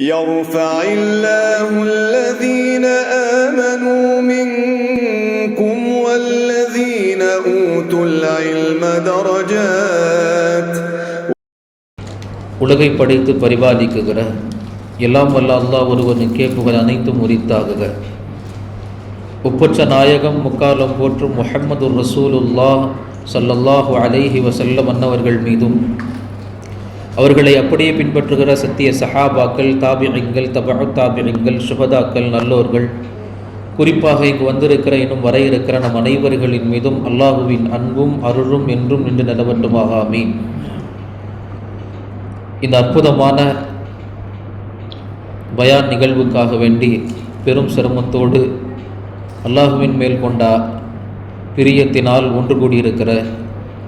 يرفع الله الذين آمنوا منكم والذين أوتوا العلم درجات. உலகை படைத்து பரிபாலிக்குகிற எல்லாம் வல்ல அல்லாஹ் ஒருவனுக்கே புகழ் அனைத்தும் உரித்தாகுக. ஒப்பற்ற நாயகம் முக்காலம் போற்றும் முஹம்மது ரசூலுல்லாஹ் ஸல்லல்லாஹு அலைஹி வஸல்லம் அன்னவர்கள் மீதும் அவர்களை அப்படியே பின்பற்றுகிற சத்திய சஹாபாக்கள், தாபிஈன்கள், தபஉ தாபிஈன்கள், சுஹதாக்கள், நல்லோர்கள், குறிப்பாக இங்கு வந்திருக்கிற இன்னும் வர இருக்கிற நம் அனைவர்களின் மீதும் அல்லாஹுவின் அன்பும் அருளும் என்றும் நின்று நிலவட்டுமாக. ஆமீன். இந்த அற்புதமான பயான் நிகழ்வுக்காக வேண்டி பெரும் சிரமத்தோடு அல்லாஹுவின் மேல் கொண்ட பிரியத்தினால் ஒன்று கூடியிருக்கிற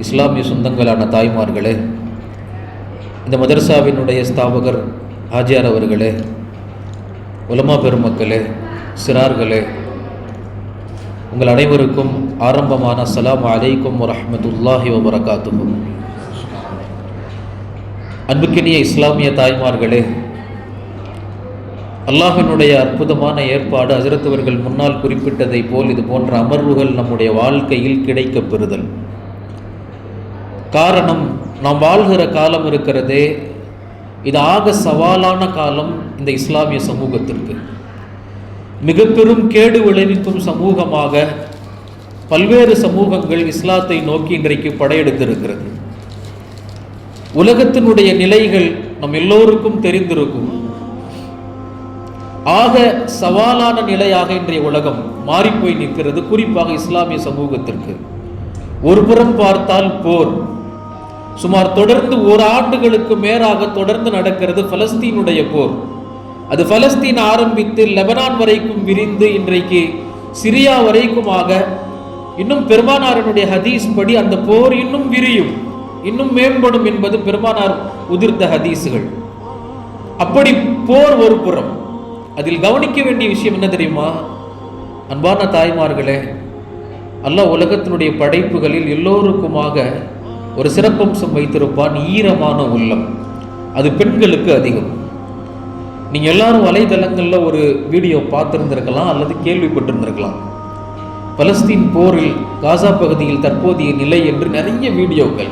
இஸ்லாமிய சொந்தங்களான தாய்மார்களே, இந்த மதரசாவினுடைய ஸ்தாபகர் ஹாஜியார் அவர்களே, உலமா பெருமக்களே, சிறார்களே, உங்கள் அனைவருக்கும் ஆரம்பமான அஸ்ஸலாமு அலைக்கும் வரஹ்மத்துல்லாஹி வபரகாத்துஹு. அன்புக்கினிய இஸ்லாமிய தாய்மார்களே, அல்லாஹினுடைய அற்புதமான ஏற்பாடு ஹஜ்ரத் அவர்கள் முன்னால் குறிப்பிட்டதை போல் இது போன்ற அமர்வுகள் நம்முடைய வாழ்க்கையில் கிடைக்கப் பெறுதல். காரணம், நாம் வாழ்கிற காலம் இருக்கிறதே, இது ஆக சவாலான காலம். இந்த இஸ்லாமிய சமூகத்திற்கு மிக பெரும் கேடு விளைவிக்கும் சமூகமாக பல்வேறு சமூகங்கள் இஸ்லாத்தை நோக்கி இன்றைக்கு படையெடுத்திருக்கிறது. உலகத்தினுடைய நிலைகள் நம் எல்லோருக்கும் தெரிந்திருக்கும். ஆக சவாலான நிலையாக இன்றைய உலகம் மாறிப்போய் நிற்கிறது. குறிப்பாக இஸ்லாமிய சமூகத்திற்கு ஒரு புறம் பார்த்தால் போர், சுமார் தொடர்ந்து ஓராண்டுகளுக்கு மேலாக தொடர்ந்து நடக்கிறது பலஸ்தீனுடைய போர். அது பலஸ்தீன் ஆரம்பித்து லெபனான் வரைக்கும் விரிந்து இன்றைக்கு சிரியா வரைக்குமாக, இன்னும் பெருமானாரினுடைய ஹதீஸ் படி அந்த போர் இன்னும் விரியும், இன்னும் மேம்படும் என்பது பெருமானார் உதிர்த்த ஹதீஸுகள். அப்படி போர் ஒரு புறம். அதில் கவனிக்க வேண்டிய விஷயம் என்ன தெரியுமா அன்பான தாய்மார்களே? அல்லாஹ் உலகத்தினுடைய படைப்புகளில் எல்லோருக்குமாக ஒரு சிறப்பம்சம் வைத்திருப்பான், ஈரமான உள்ளம். அது பெண்களுக்கு அதிகம். நீங்க எல்லாரும் வலைதளங்கள்ல ஒரு வீடியோ பார்த்திருந்திருக்கலாம் அல்லது கேள்விப்பட்டிருந்திருக்கலாம். பலஸ்தீன் போரில் காசா பகுதியில் தற்போதைய நிலை என்று நிறைய வீடியோக்கள்.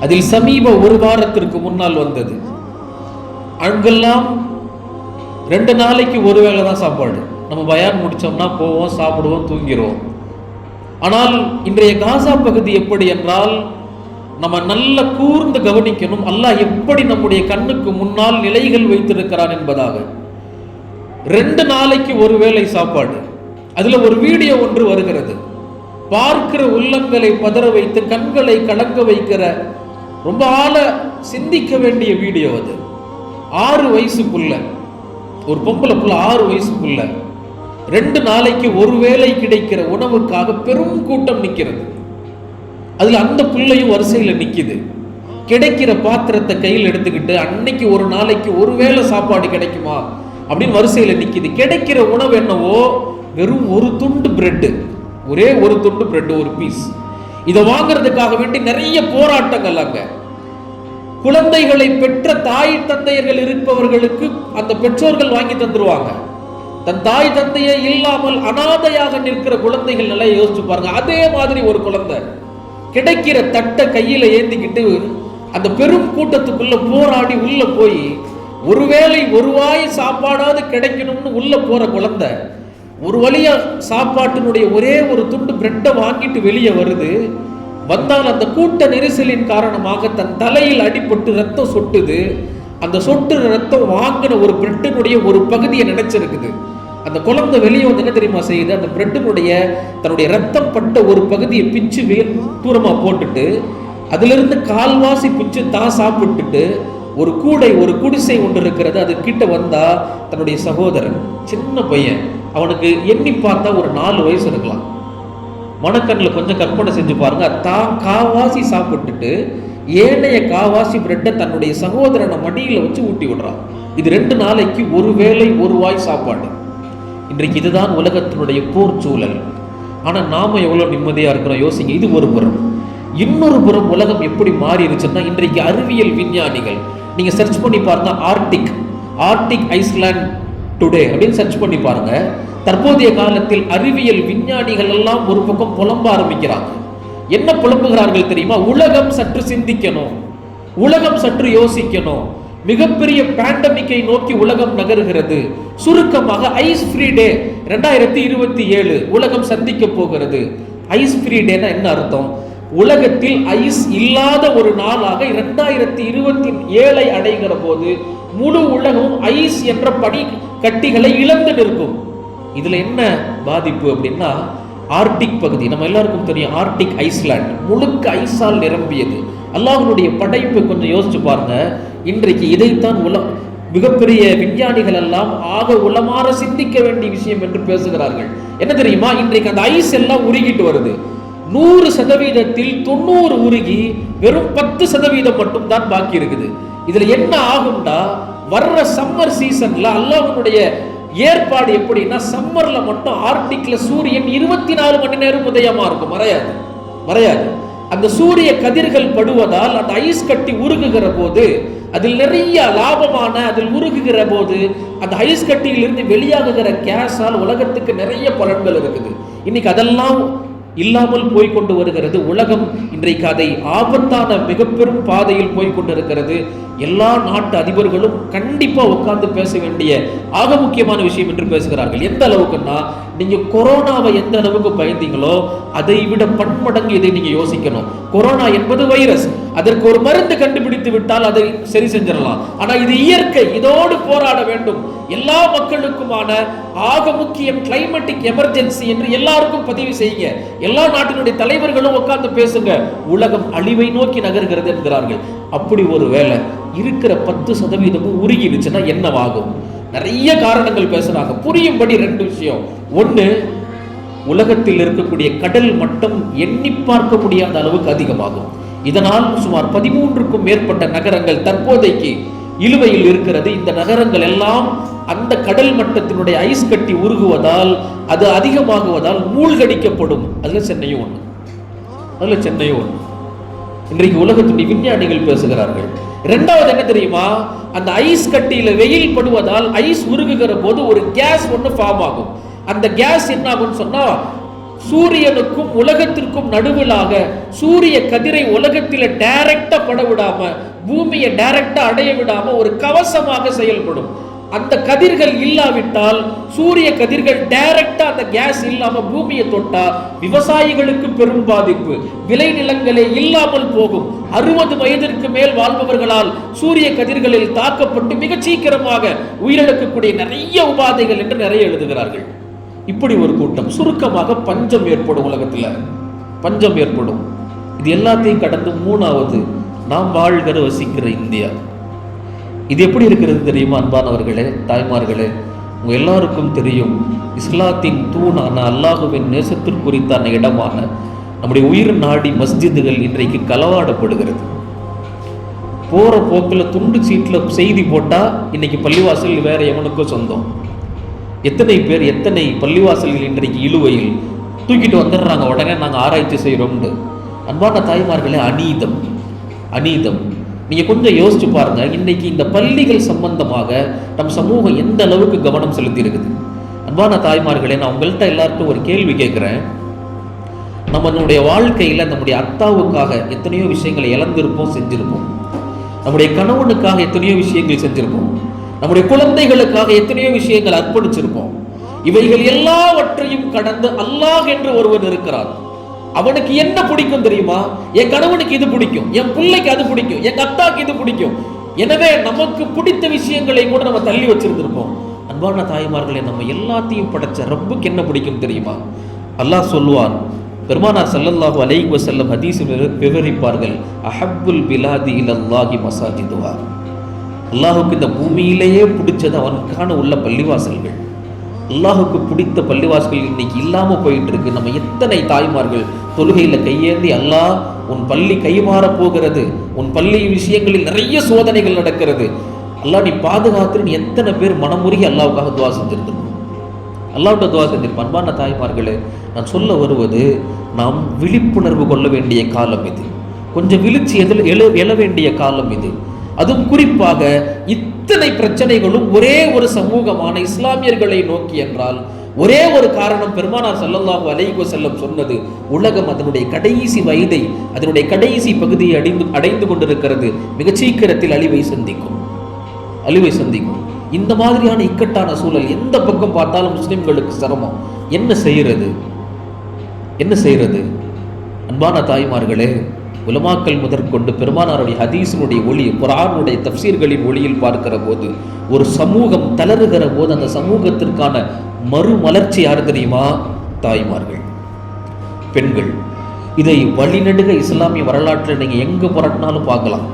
அதில் சமீப ஒரு வாரத்திற்கு முன்னால் வந்தது. அங்கெல்லாம் 2 நாளைக்கு ஒரு வேளை தான் சாப்பாடு. நம்ம பயான் முடிச்சோம்னா போவோம், சாப்பிடுவோம், தூங்கிடுவோம். ஆனால் இன்றைய காசா பகுதி எப்படி என்றால், நம்ம நல்ல கூர்ந்து கவனிக்கணும். அல்லாஹ் எப்படி நம்முடைய கண்ணுக்கு முன்னால் நிலைகள் வைத்திருக்கிறான் என்பதாக. 2 நாளைக்கு ஒரு வேளை சாப்பாடு. அதுல ஒரு வீடியோ ஒன்று வருகிறது. பார்க்கிற உள்ளங்களை பதற வைத்து கண்களை கலங்க வைக்கிற, ரொம்ப ஆழ சிந்திக்க வேண்டிய வீடியோ அது. 6 வயசுக்குள்ள ஒரு பொம்பளை புள்ள, 6 வயசுக்குள்ள 2 நாளைக்கு ஒரு வேளை கிடைக்கிற உணவுக்காக பெரும் கூட்டம் நிற்கிறது. அதுல அந்த பிள்ளையும் வரிசையில நிக்குது. கிடைக்கிற பாத்திரத்தை கையில் எடுத்துக்கிட்டு, அன்னைக்கு ஒரு நாளைக்கு ஒரு வேளை சாப்பாடு கிடைக்குமா அப்படின்னு வரிசையில நிக்குது. கிடைக்கிற உணவு என்னவோ வெறும் ஒரு துண்டு பிரெட், ஒரே ஒரு துண்டு பிரெட், ஒரு பீஸ். இதை வாங்குறதுக்காக வேண்டி நிறைய போராட்டங்கள். அங்க குழந்தைகளை பெற்ற தாய் தந்தையர்கள் இருப்பவர்களுக்கு அந்த பெற்றோர்கள் வாங்கி தந்துருவாங்க. தன் தாய் தந்தையே இல்லாமல் அனாதையாக நிற்கிற குழந்தைகள் நல்லா யோசிச்சு பாருங்க. அதே மாதிரி ஒரு குழந்தை கிடைக்கிற தட்டை கையில ஏந்திக்கிட்டு அந்த பெரும் கூட்டத்துக்குள்ள போராடி உள்ள போய் ஒருவேளை ஒரு வாய் சாப்பாடாவது கிடைக்கணும்னு உள்ள போற குழந்தை ஒரு வழியா சாப்பாட்டினுடைய ஒரே ஒரு துண்டு பிரெட்டை வாங்கிட்டு வெளியே வருது. வந்தால் அந்த கூட்ட நெரிசலின் காரணமாக தன் தலையில் அடிபட்டு ரத்தம் சொட்டுது. அந்த சொட்டு ரத்தம் வாங்கின ஒரு பிரெட்டினுடைய ஒரு பகுதியை நினைச்சிருக்குது. அந்த குழந்தை வெளியே வந்து என்ன தெரியுமா செய்யுது? அந்த பிரெட்டினுடைய தன்னுடைய ரத்தம் பட்ட ஒரு பகுதியை பிச்சு தூரமா போட்டுட்டு அதிலிருந்து கால்வாசி பிச்சு தான் சாப்பிட்டுட்டு ஒரு கூடை, ஒரு குடிசை ஒன்று இருக்கிறது, அது கிட்ட வந்தா தன்னுடைய சகோதரன், சின்ன பையன், அவனுக்கு எண்ணி பார்த்தா ஒரு 4 வயசு இருக்கலாம். மனக்கண்ணில் கொஞ்சம் கற்பனை செஞ்சு பாருங்க. தான் காவாசி சாப்பிட்டுட்டு ஏனைய காவாசி பிரெட்டை தன்னுடைய சகோதரனை மடியில் வச்சு ஊட்டி விடுறான். இது 2 நாளைக்கு ஒரு வேளை ஒரு வாய் சாப்பாடு. இன்றைக்கு இதுதான் உலகத்தினுடைய போர் சூழல். ஆனா நாம எவ்வளவு நிம்மதியா இருக்கிறோம் யோசிங்க. இது ஒரு புறம். இன்னொரு புறம் உலகம் எப்படி மாறி இருச்சுன்னா, இன்றைக்கு அறிவியல் விஞ்ஞானிகள் நீங்க சர்ச் பண்ணி பார்த்தா ஆர்டிக் ஐஸ்லாண்ட் டுடே அப்படின்னு சர்ச் பண்ணி பாருங்க. தற்போதைய காலத்தில் அறிவியல் விஞ்ஞானிகள் எல்லாம் ஒரு பக்கம் புலம்ப ஆரம்பிக்கிறாங்க. என்ன புலம்புகிறார்கள் தெரியுமா? உலகம் சற்று சிந்திக்கணும், உலகம் சற்று யோசிக்கணும். மிகப்பெரிய பேண்டமிக்கை நோக்கி உலகம் நகருகிறது. சுருக்கமாக ஐஸ் ஃப்ரீ டே 2027 உலகம் சந்திக்க போகிறது. ஐஸ் ஃப்ரீ டேனா என்ன அர்த்தம்? உலகத்தில் ஐஸ் இல்லாத ஒரு நாளாக 2027 அடைகிற போது முழு உலகம் ஐஸ் என்ற பனி கட்டிகளை இழந்து நிற்கும். இதுல என்ன பாதிப்பு அப்படின்னா, ஆர்டிக் பகுதி நம்ம எல்லாருக்கும் தெரியும். ஆர்டிக் ஐஸ்லாண்ட் முழுக்க ஐஸால் நிரம்பியது. அல்லாஹ்வுடைய படைப்பு கொஞ்சம் யோசிச்சு பாருங்க. இன்றைக்கு இதைத்தான் மிகப்பெரிய விஞ்ஞானிகள் எல்லாம் ஆக உளமாற சிந்திக்க வேண்டிய விஷயம் என்று பேசுகிறார்கள். என்ன தெரியுமா? இன்றைக்கு அந்த ஐஸ் எல்லாம் உருகிட்டு வருது. 100%த்தில் 90 உருகி வெறும் 10% மட்டும் தான் பாக்கி இருக்குது. இதுல என்ன ஆகும்டா, வர்ற சம்மர் சீசன்ல அல்லாஹ்வுடைய ஏற்பாடு எப்படின்னா, சம்மர்ல மட்டும் ஆர்டிக்ல சூரியன் 24 மணி நேரம் உதயமா இருக்கும், மறையாது. அந்த சூரிய கதிர்கள் படுவதால் அந்த ஐஸ் கட்டி உருகுகிற போது அதில் நிறைய லாபமான, அதில் உருகுகிற போது அந்த ஐஸ் கட்டியிலிருந்து வெளியாகுகிற கேஸால் உலகத்துக்கு நிறைய பலன்கள் இருக்குது. இன்னைக்கு அதெல்லாம் இல்லாமல் போய்கொண்டு வருகிறது. உலகம் இன்றைக்கு அதை ஆபத்தான மிக பெரும் பாதையில் போய்கொண்டிருக்கிறது. எல்லா நாட்டு அதிபர்களும் கண்டிப்பா உட்கார்ந்து பேச வேண்டிய ஆக முக்கியமான விஷயம் என்று பேசுகிறார்கள். எந்த அளவுக்குன்னா, நீங்க கொரோனாவை எந்த அளவுக்கு பயந்தீங்களோ அதை விட பன்மடங்கு இதை நீங்க யோசிக்கணும். கொரோனா என்பது வைரஸ், அதற்கு ஒரு மருந்து கண்டுபிடித்து விட்டால் அதை சரி செஞ்சிடலாம். ஆனா இது இயற்கை, இதோடு போராட வேண்டும். எல்லா மக்களுக்குமான ஆக முக்கியம் கிளைமேட்டிக் எமர்ஜென்சி என்று எல்லாருக்கும் பதிவு செய்யுங்க. எல்லா நாட்டினுடைய தலைவர்களும் உட்கார்ந்து பேசுங்க. உலகம் அழிவை நோக்கி நகர்கிறது என்கிறார்கள். அப்படி ஒரு வேலை இருக்கிற 10% உருகிடுச்சுன்னா என்னவாகும்? நிறைய காரணங்கள் பேசுறாங்க. புரியும்படி 2 விஷயம். ஒண்ணு, உலகத்தில் இருக்கக்கூடிய கடல் மட்டம் எண்ணி பார்க்க முடியாத அளவுக்கு அதிகமாகும். இதனால் சுமார் 13க்கும் மேற்பட்ட நகரங்கள் தற்போதைக்கு இழுவையில் இருக்கிறது. இந்த நகரங்கள் எல்லாம் அந்த கடல் மட்டத்தினுடைய ஐஸ் கட்டி உருகுவதால், அது அதிகமாகுவதால் மூழ்கடிக்கப்படும். அதுல சென்னையும் ஒண்ணு. இன்றைக்கு உலகத்துடைய விஞ்ஞானிகள் பேசுகிறார்கள். 2வது என்ன தெரியுமா? அந்த ஐஸ் கட்டியில வெயில் படுவதால் ஐஸ் உருகுகிற போது ஒரு கேஸ் ஒன்று ஃபார்ம் ஆகும். அந்த கேஸ் என்ன ஆகும்னு சொன்னா, சூரியனுக்கும் உலகத்திற்கும் நடுவிலாக சூரிய கதிரை உலகத்தில டைரக்டா பட விடாம, பூமியை டைரக்டா அடைய விடாம ஒரு கவசமாக செயல்படும். அந்த கதிர்கள் இல்லாவிட்டால், சூரிய கதிர்கள் டைரக்டா அந்த கேஸ் இல்லாம பூமியை தொட்டா விவசாயிகளுக்கு பெரும் பாதிப்பு, விளைநிலங்களே இல்லாமல் போகும். 60 வயதிற்கு மேல் வாழ்பவர்களால் சூரிய கதிர்களில் தாக்கப்பட்டு மிக சீக்கிரமாக உயிரிழக்கக்கூடிய நிறைய உபாதைகள் என்று நிறைய எழுதுகிறார்கள். இப்படி ஒரு கூட்டம். சுருக்கமாக பஞ்சம் ஏற்படும், உலகத்துல பஞ்சம் ஏற்படும். இது எல்லாத்தையும் கடந்து 3வது, நாம் வாழ்கிற வசிக்கிற இந்தியா. இது எப்படி இருக்கிறது தெரியுமா? அன்பானவர்களே, தாய்மார்களே, உங்க எல்லாருக்கும் தெரியும், இஸ்லாத்தின் தூணான அல்லாஹுவின் நேசத்திற்குறித்தான இடமான நம்முடைய உயிர் நாடி மஸ்ஜிதுகள் இன்றைக்கு களவாடப்படுகிறது. போற போக்கில் துண்டு சீட்டில் செய்தி போட்டா இன்னைக்கு பள்ளிவாசல் வேற எவனுக்கும் சொந்தம். எத்தனை பேர் எத்தனை பள்ளிவாசல்கள் இன்றைக்கு இழுவையில் தூக்கிட்டு வந்துடுறாங்க. உடனே நாங்கள் ஆராய்ச்சி செய்கிறோம்னு. அன்பான தாய்மார்களே, அநீதம். நீங்க கொஞ்சம் யோசிச்சு பாருங்க. இன்னைக்கு இந்த பள்ளிகள் சம்பந்தமாக நம் சமூகம் எந்த அளவுக்கு கவனம் செலுத்தி இருக்குது. அன்பான தாய்மார்களே, நான் உங்கள்கிட்ட எல்லாருக்கும் ஒரு கேள்வி கேட்கிறேன். நம்மளுடைய வாழ்க்கையில நம்முடைய அத்தாவுக்காக எத்தனையோ விஷயங்களை இழந்திருப்போம், செஞ்சிருப்போம். நம்முடைய கணவனுக்காக எத்தனையோ விஷயங்கள் செஞ்சிருப்போம். நம்முடைய குழந்தைகளுக்காக எத்தனையோ விஷயங்கள் அர்ப்பணிச்சிருப்போம். இவைகள் எல்லாவற்றையும் கடந்து அல்லாஹ் என்று ஒருவன் இருக்கிறான். அவனுக்கு என்ன பிடிக்கும் தெரியுமா? என் கணவனுக்கு இது பிடிக்கும், என் பிள்ளைக்கு அது பிடிக்கும், என் அத்தாக்கு இது பிடிக்கும். எனவே நமக்கு பிடித்த விஷயங்களை கூட நம்ம தள்ளி வச்சிருந்திருப்போம். அன்பான தாய்மார்களே, நம்ம எல்லாத்தையும் படைச்ச ரப்புக்கு என்ன பிடிக்கும் தெரியுமா? அல்லாஹ் சொல்லுவான், பெருமானார் ஸல்லல்லாஹு அலைஹி வஸல்லம் ஹதீஸில் விவரிப்பார்கள், அஹப்புல் பிலாதி இலல்லாஹி மசாஜிதுஹா. அல்லாஹுக்கு இந்த பூமியிலேயே பிடிச்சது அவனுக்கான உள்ள பள்ளிவாசல்கள். அல்லாஹுக்கு பிடித்த பள்ளிவாசல்கள் இன்னைக்கு இல்லாம போயிட்டு இருக்கு. நம்ம எத்தனை தாய்மார்கள் தொழுகையில கையேந்தி, அல்லாஹ் உன் பள்ளி கைமாற போகிறது, உன் பள்ளி விஷயங்களில் நிறைய சோதனைகள் நடக்கிறது, அல்லாஹ் நீ பாதுகாத்துன்னு எத்தனை பேர் மனமுருகி அல்லாஹ்வுக்காக துவா செஞ்சிருந்தோம், அல்லாஹ்விட்ட துவா செஞ்சிருப்போம். அன்பான தாய்மார்களே, நான் சொல்ல வருவது, நாம் விழிப்புணர்வு கொள்ள வேண்டிய காலம் இது. கொஞ்சம் விழிச்சி எழ வேண்டிய காலம் இது. அதுவும் குறிப்பாக இத்தனை பிரச்சனைகளும் ஒரே ஒரு சமூகமான இஸ்லாமியர்களை நோக்கி என்றால் ஒரே ஒரு காரணம், பெருமானார் ஸல்லல்லாஹு அலைஹி வஸல்லம் சொன்னது, உலகம் அதனுடைய கடைசி வயதை, அதனுடைய கடைசி பகுதியை அடைந்து கொண்டிருக்கிறது, மிக சீக்கிரத்தில் அழிவை சந்திக்கும். இந்த மாதிரியான இக்கட்டான சூழல், எந்த பக்கம் பார்த்தாலும் முஸ்லிம்களுக்கு சிரமம். என்ன செய்யறது? அன்பான தாய்மார்களே, உலமாக்கள் முதற்கொண்டு பெருமானாருடைய ஹதீஸினுடைய ஒளி, குர்ஆனுடைய தஃப்சீர்களின் ஒளியில் பார்க்கிற போது ஒரு சமூகம் தளறுகிற போது அந்த சமூகத்திற்கான மறுமலர்ச்சி யார் தெரியுமா? தாய்மார்கள், பெண்கள். இதை வழிநடுக இஸ்லாமிய வரலாற்றில் நீங்க எங்க புரட்டினாலும் பார்க்கலாம்.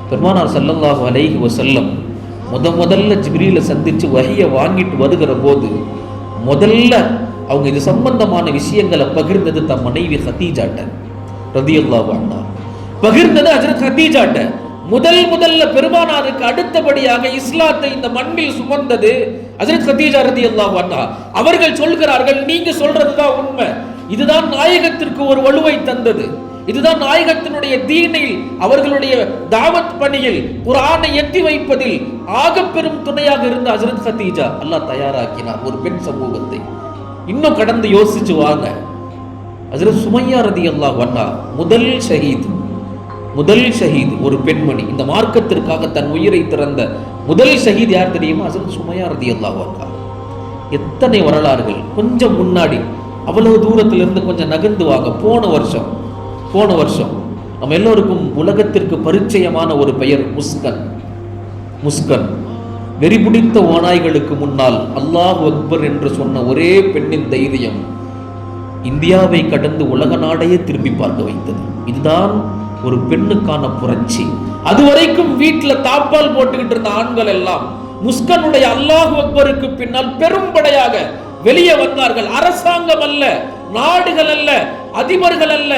பெருமானார் ஸல்லல்லாஹு அலைஹி வஸல்லம் முதல்ல ஜிப்ரீலை சந்திச்சு வஹியை வாங்கிட்டு வருகிற போது முதல்ல அவங்க இது சம்பந்தமான விஷயங்களை பகிர்ந்தது தம் மனைவி ஹதீஜாட்ட ரலியல்லாஹு அன்ஹா. பகிர்ந்தது ஹஜ்ரத் ஹதீஜாட்ட. முதல்ல பெருமானாருக்கு அடுத்தபடியாக இஸ்லாத்தை இந்த மண்ணில் சுமந்தது ஹஜ்ரத் ஹதீஜா ரலியல்லாஹு அன்ஹா. அவர்கள் சொல்கிறார்கள், நீங்க சொல்றதுதான் உண்மை, இதுதான் நாயகத்திற்கு ஒரு வலுவை தந்தது, இதுதான் நாயகத்தினுடைய தீனில், அவர்களுடைய தாவத் பணியில், குர்ஆனை எத்தி வைப்பதில் ஆக பெரும் துணையாக இருந்த ஹஜ்ரத் ஹதீஜா அல்லாஹ் தயாராக்கினார் ஒரு பெண் சமூகத்தை. இன்னும் கடந்து யோசிச்சு வாங்க, ஹஜ்ரத் சுமையா ரலியல்லாஹு அன்ஹா முதல் ஷஹீத் ஒரு பெண்மணி, இந்த மார்க்கத்திற்காக தன் உயிரை திறந்த முதல் ஷஹீத் யார் தெரியுமா? ஹஜ்ரத் சுமையா ரலியல்லாஹு அன்ஹா. எத்தனை வரலாறுகள். கொஞ்சம் முன்னாடி, அவ்வளவு தூரத்திலிருந்து கொஞ்சம் நகர்ந்து வாங்க, போன வருஷம் நம்ம எல்லோருக்கும் உலகத்திற்கு பரிச்சயமான ஒரு பெயர் முஸ்கன். வெறி பிடித்த ஓநாய்களுக்கு முன்னால் அல்லாஹ் அக்பர் என்று சொன்ன ஒரே பெண்ணின் தைரியம் இந்தியாவை கடந்து உலக நாடையே திரும்பி பார்க்க வைத்தது. இதுதான் ஒரு பெண்ணுக்கான புரட்சி. அதுவரைக்கும் வீட்டில் தாப்பால் போட்டுக்கிட்டு இருந்த ஆண்கள் எல்லாம் முஸ்கனுடைய அல்லாஹ் அக்பருக்கு பின்னால் பெரும்படையாக வெளியே வந்தார்கள். அரசாங்கம் அல்ல, நாடுகள் அல்ல, அதிபர்கள் அல்ல,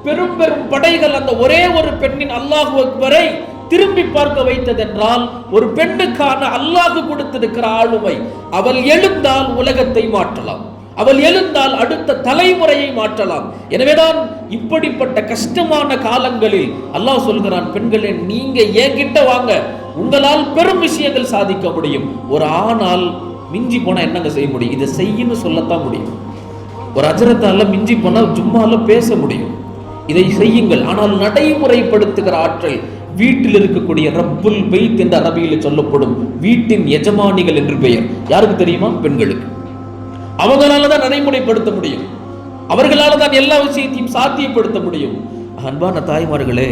பெரும் படைகள் அந்த ஒரே ஒரு பெண்ணின் அல்லாஹ் அக்பரை திரும்பி பார்க்க வைத்ததென்றால் ஒரு பெண்ணுக்கான அல்லாஹ் கொடுத்திருக்கிற ஆளுமை. அவள் எழுந்தால் உலகத்தை மாற்றலாம், அவள் எழுந்தால் அடுத்த தலைமுறையை மாற்றலாம். எனவேதான் இப்படிப்பட்ட கஷ்டமான காலங்களில் அல்லாஹ் சொல்கிறான், பெண்களே நீங்க என்கிட்ட வாங்க, உங்களால் பெரும் விஷயங்கள் சாதிக்க முடியும். ஒரு ஆணால் மிஞ்சி போனா என்னங்க செய்ய முடியும்? இதை செய்யன்னு சொல்லத்தான் முடியும். ஒரு அஜரத்தால மிஞ்சி போனா சும்மால பேச முடியும். இதை செய்யுங்கள். ஆனால் நடைமுறைப்படுத்துகிற ஆற்றல் வீட்டில் இருக்கக்கூடிய ரப்புல் பைத் என்ற அரபியில் சொல்லப்படும் வீட்டின் எஜமானிகள் என்று பெயர் யாருக்கு தெரியுமா? பெண்களுக்கு. அவங்களால தான் நடைமுறைப்படுத்த முடியும், அவர்களால தான் எல்லா விஷயத்தையும் சாத்தியப்படுத்த முடியும். அன்பான தாய்மார்களே,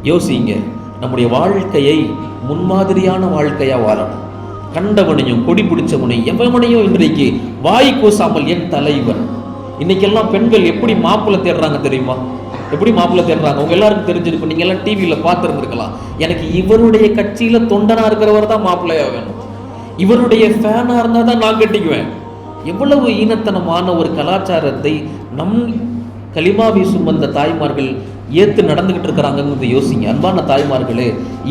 யோசிங்க, நம்முடைய வாழ்க்கையை முன்மாதிரியான வாழ்க்கையா வாழணும். கண்டவனையும் கொடி பிடிச்சவனையும் எவனையும் இன்றைக்கு வாய் கூசாமல் என் தலைவன். இன்னைக்கெல்லாம் பெண்கள் எப்படி மாப்பிள்ளை தேடுறாங்க தெரியுமா? எப்படி மாப்பிள்ளை தேடுறாங்க? உங்க எல்லாருக்கும் தெரிஞ்சிருக்கும், நீங்க எல்லாம் டிவியில பார்த்துருந்துருக்கலாம். எனக்கு இவருடைய கட்சியில தொண்டனா இருக்கிறவர் தான் மாப்பிள்ளையா வேணும், இவருடைய ஃபேனா இருந்தா தான் நான் கட்டிக்குவேன். எவ்வளவு ஈனத்தனமான ஒரு கலாச்சாரத்தை நம் கலிமாவை சுமந்த தாய்மார்கள் ஏத்து நடந்துகிட்டு இருக்கிறாங்கிறது யோசிங்க. அன்பான தாய்மார்களே,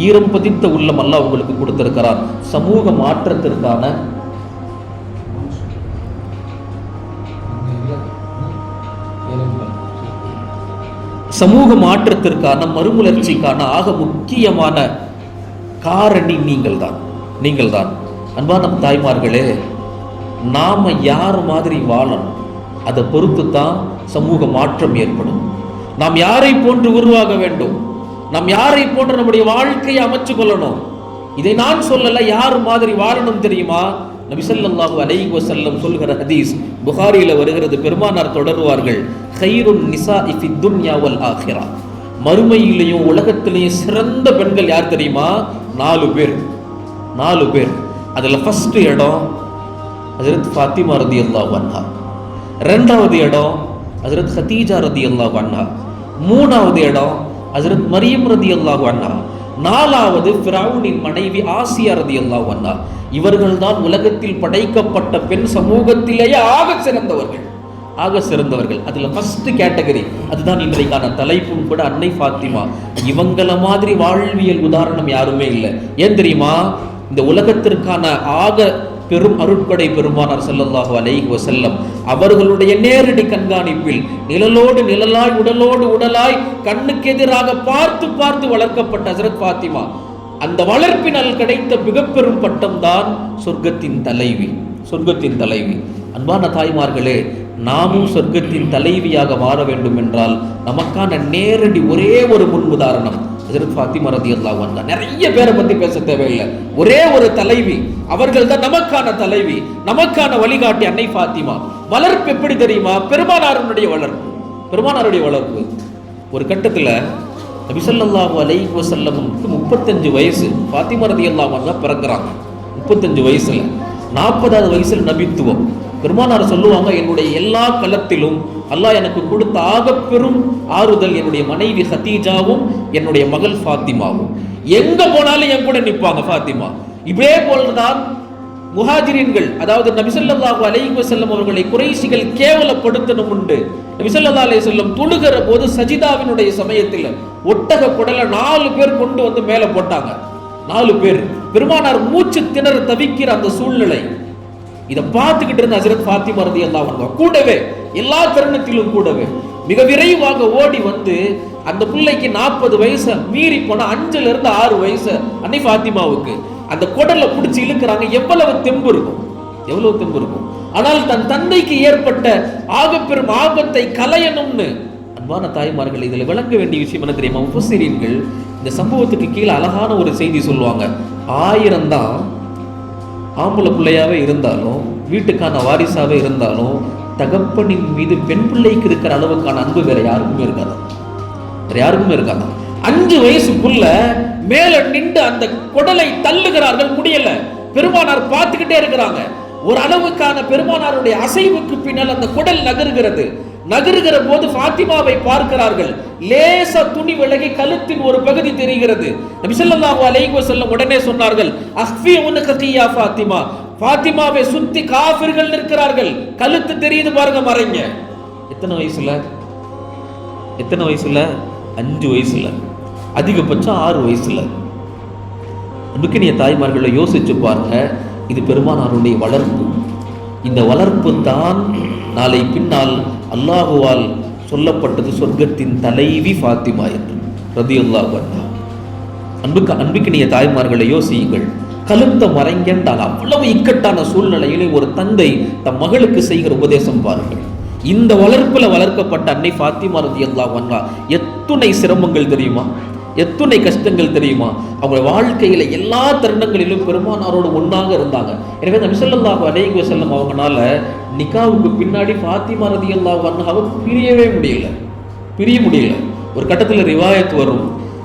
ஈரம் பதித்த உள்ளம் அல்லாஹ் உங்களுக்கு கொடுத்திருக்கிறார். சமூக மாற்றத்திற்கான மறுமலர்ச்சிக்கான ஆக முக்கியமான காரணி நீங்கள் தான். அன்பான தாய்மார்களே, நாம யார் மாதிரி வாழணும், அதை பொறுத்து தான் சமூக மாற்றம் ஏற்படும். நாம் யாரை போன்று உருவாக வேண்டும், நாம் யாரை போன்று நம்முடைய வாழ்க்கையை அமைச்சு கொள்ளணும். இதை நான் சொல்லல, யார் மாதிரி வாழணும் தெரியுமா? நபி ஸல்லல்லாஹு அலைஹி வஸல்லம் சொல்கிற ஹதீஸ் புகாரியில வருகிறது. பெருமானார் தொடருவார்கள், கைருன் நிசாஇ ஃபித் துன்யா வல் ஆখিরা. மறுமையிலேயும் உலகத்திலேயும் சிறந்த பெண்கள் யார் தெரியுமா? 4 பேர். அதுல ஃபர்ஸ்ட் இடம் ஹஜ்ரத் ஃபாத்திமா ரலியல்லாஹு அன்ஹா, இரண்டாவது இடம் ஹஜ்ரத் ஹதீஜா ரலியல்லாஹு அன்ஹா, மூணாவது இடம் ஹஜ்ரத் மரியம் ரலியல்லாஹு அன்ஹா, நாலாவது ஃபிரௌனின் மனைவி ஆசியா ரலியல்லாஹு அன்ஹா. இவர்கள் தான் உலகத்தில் படைக்கப்பட்ட பெண் சமூகத்திலேயே ஆக சிறந்தவர்கள். அதுல ஃபர்ஸ்ட் கேட்டகரி, அதுதான் இன்றைக்கான தலைப்பும் கூட, அன்னை ஃபாத்திமா. இவங்கள மாதிரி வாழ்வியல் உதாரணம் யாருமே இல்லை. ஏன் தெரியுமா? இந்த உலகத்திற்கான ஆக பெரும் அருட்படை பெருமானார் ஸல்லல்லாஹு அலைஹி வஸல்லம் அவர்களுடைய நேரடி கண்காணிப்பில் நிழலோடு நிழலாய் உடலோடு உடலாய் கண்ணுக்கு எதிராக பார்த்து வளர்க்கப்பட்ட ஹஜ்ரத் ஃபாத்திமா அந்த வளர்ப்பினால் கிடைத்த மிக பெரும் பட்டம் தான் சொர்க்கத்தின் தலைவி. சொர்க்கத்தின் தலைவி. அன்பான தாய்மார்களே, நாமும் சொர்க்கத்தின் தலைவியாக மாற வேண்டும் என்றால் நமக்கான நேரடி ஒரே ஒரு முன்னுதாரணம் ஹஜ்ரத் ஃபாத்திமா ரலியல்லாஹு அன்ஹா. நிறைய பேரை பத்தி பேச தேவையில்லை, ஒரே ஒரு தலைவி, அவர்கள் தான் நமக்கான தலைவி, நமக்கான வழிகாட்டி அன்னை ஃபாத்திமா. வளர்ப்பு எப்படி தெரியுமா? பெருமானாருடைய வளர்ப்பு. பெருமானாருடைய வளர்ப்பு ஒரு கட்டத்துல நபி ஸல்லல்லாஹு அலைஹி வஸல்லமுக்கு 35 வயசு. ஃபாத்திமா ரலியல்லாஹு அன்ஹா பிறக்குறாங்க 35 வயசுல. 40வது வயசுல நபித்துவம். பெருமானார் சொல்லுவாங்க, என்னுடைய எல்லா களத்திலும் அல்லாஹ் எனக்கு கொடுத்த ஆகப்பெரும் ஆறுதல் என்னுடைய மனைவி ஹதீஜாவும் என்னுடைய மகள் ஃபாத்திமாவும். எங்க போனாலும் என் கூட நிற்பாங்க ஃபாத்திமா. இதே போலதான் முஹாஜிரின்கள், அதாவது நபி ஸல்லல்லாஹு அலைஹி வஸல்லம் அவர்களை குறைஷிகள் கேவலப்படுத்தணும் உண்டு. நபி ஸல்லல்லாஹு அலைஹி வஸல்லம் தொழுகிற போது சஜிதாவினுடைய சமயத்தில் ஒட்டக குடல 4 பேர் கொண்டு வந்து மேல போட்டாங்க. 4 பேர். பெருமானார் மூச்சு திணற தவிக்கிற அந்த சூழ்நிலை இதை பார்த்துக்கிட்டு இருந்த ஹஜ்ரத் ஃபாத்திமா ரலியல்லாஹு அன்ஹா கூடவே எல்லா தருணத்திலும் கூடவே மிக விரைவாக ஓடி வந்து அந்த பிள்ளைக்கு 40 வயசு மீறி போன 5ல இருந்து 6 வயசு அன்னை ஃபாத்திமாவுக்கு அந்த குடலை பிடிச்சி இழுக்கிறாங்க. எவ்வளவு தெம்பு இருக்கும், எவ்வளவு தெம்பு இருக்கும். ஆனால் தன் தந்தைக்கு ஏற்பட்ட ஆகப்பெரும் ஆபத்தை கலையணும்னு. அன்பான தாய்மார்கள், இதுல விளங்க வேண்டிய விஷயம் என்ன தெரியுமா? முஃபஸ்ஸிரீன்கள் இந்த சம்பவத்துக்கு கீழே அழகான ஒரு செய்தி சொல்லுவாங்க. 1000 தான் ஆம்பளை பிள்ளையாவே இருந்தாலும், வீட்டுக்கான வாரிசாவே இருந்தாலும், தகப்பனின் மீது பெண் பிள்ளைக்கு இருக்கிற அளவுக்கான அன்பு வேற யாருக்குமே இருக்காது. வேற யாருக்குமே இருக்காது. 5 வயசுக்குள்ள மேல நின்று அந்த குடலை தள்ளுகிறார்கள், முடியல. பெருமானார் பார்த்துக்கிட்டே இருக்கிறாங்க. ஒரு அளவுக்கான பெருமானாருடைய அசைவுக்கு பின்னால் அந்த குடல் நகருகிறது. நகருகிற போது ஃபாத்திமாவை பார்க்கிறார்கள். லேசா துணி விலகி கழுத்தின் ஒரு பகுதி தெரிகிறது. நபி ஸல்லல்லாஹு அலைஹி வஸல்லம் உடனே சொன்னார்கள், அஃபி உனகி யா ஃபாத்திமா, ஃபாத்திமாவை சுத்தி காஃபிர்கள் நிற்கிறார்கள், கழுத்து தெரியுது பாருங்க, மறைங்க. எத்தனை வயசுல? எத்தனை வயசுல? 5 வயசுல. அதிகபட்சம் 6 வயசுல. அன்புக்கினிய தாய்மார்களை யோசிச்சு பாருங்க. இது பெருமானாருடைய வளர்ப்பு. இந்த வளர்ப்பு தான் நாளை பின்னால் அல்லாஹுவால் சொல்லப்பட்டது சொர்க்கத்தின் தலைவி ஃபாத்திமா என்று ரலியல்லாஹு அன்ஹா. அன்புக்கினிய தாய்மார்களை யோசியுங்கள். கழுத்த மறைங்கன்றால் அவ்வளவு இக்கட்டான சூழ்நிலையிலே ஒரு தந்தை தம் மகளுக்கு செய்கிற உபதேசம் பாருங்கள். இந்த வளர்ப்புல வளர்க்கப்பட்ட அன்னை ஃபாத்திமா ரலியல்லாஹு அன்ஹா எத்துணை சிரமங்கள் தெரியுமா, எத்துணை கஷ்டங்கள் தெரியுமா. அவங்க வாழ்க்கையில எல்லா தருணங்களிலும் பெருமானாரோடு ஒன்றாக இருந்தாங்க. எனவே நபி ஸல்லல்லாஹு அலைஹி வஸல்லம் அவங்கனால நிக்காவுக்கு பின்னாடி ஃபாத்திமா ரலியல்லாஹு அன்ஹாவை பிரியவே முடியல. ஒரு கட்டத்தில் ரிவாயத் வரும்,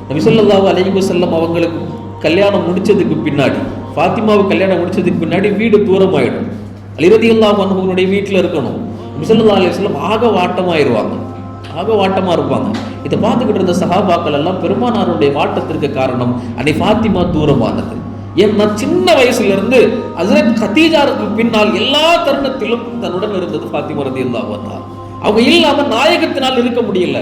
நபி ஸல்லல்லாஹு அலைஹி வஸல்லம் அவங்களுக்கு கல்யாணம் முடிச்சதுக்கு பின்னாடி, ஃபாத்திமாவுக்கு கல்யாணம் முடிச்சதுக்கு பின்னாடி வீடு தூரமாயிடும். அலி ரலியல்லாஹு அன்ஹுவுடைய வீட்டில் இருக்கணும். நபி ஸல்லல்லாஹு அலைஹி வஸல்லம் ஆக வாட்டமா இருப்பாங்க. இதை பார்த்துக்கிட்டு இருந்த சஹாபாக்கள் எல்லாம் பெருமானாருடைய வாட்டத்திற்கு காரணம் அன்னை ஃபாத்திமா தூரமானது. ஏன்னா சின்ன வயசுல இருந்து ஹஜ்ரத் கதீஜாவுக்கு பின்னால் எல்லா தருணத்திலும் தன்னுடன் இருந்தது ஃபாத்திமா ரலியல்லாஹு அன்ஹா. அவங்க இல்லாம நாயகத்தினால் இருக்க முடியல.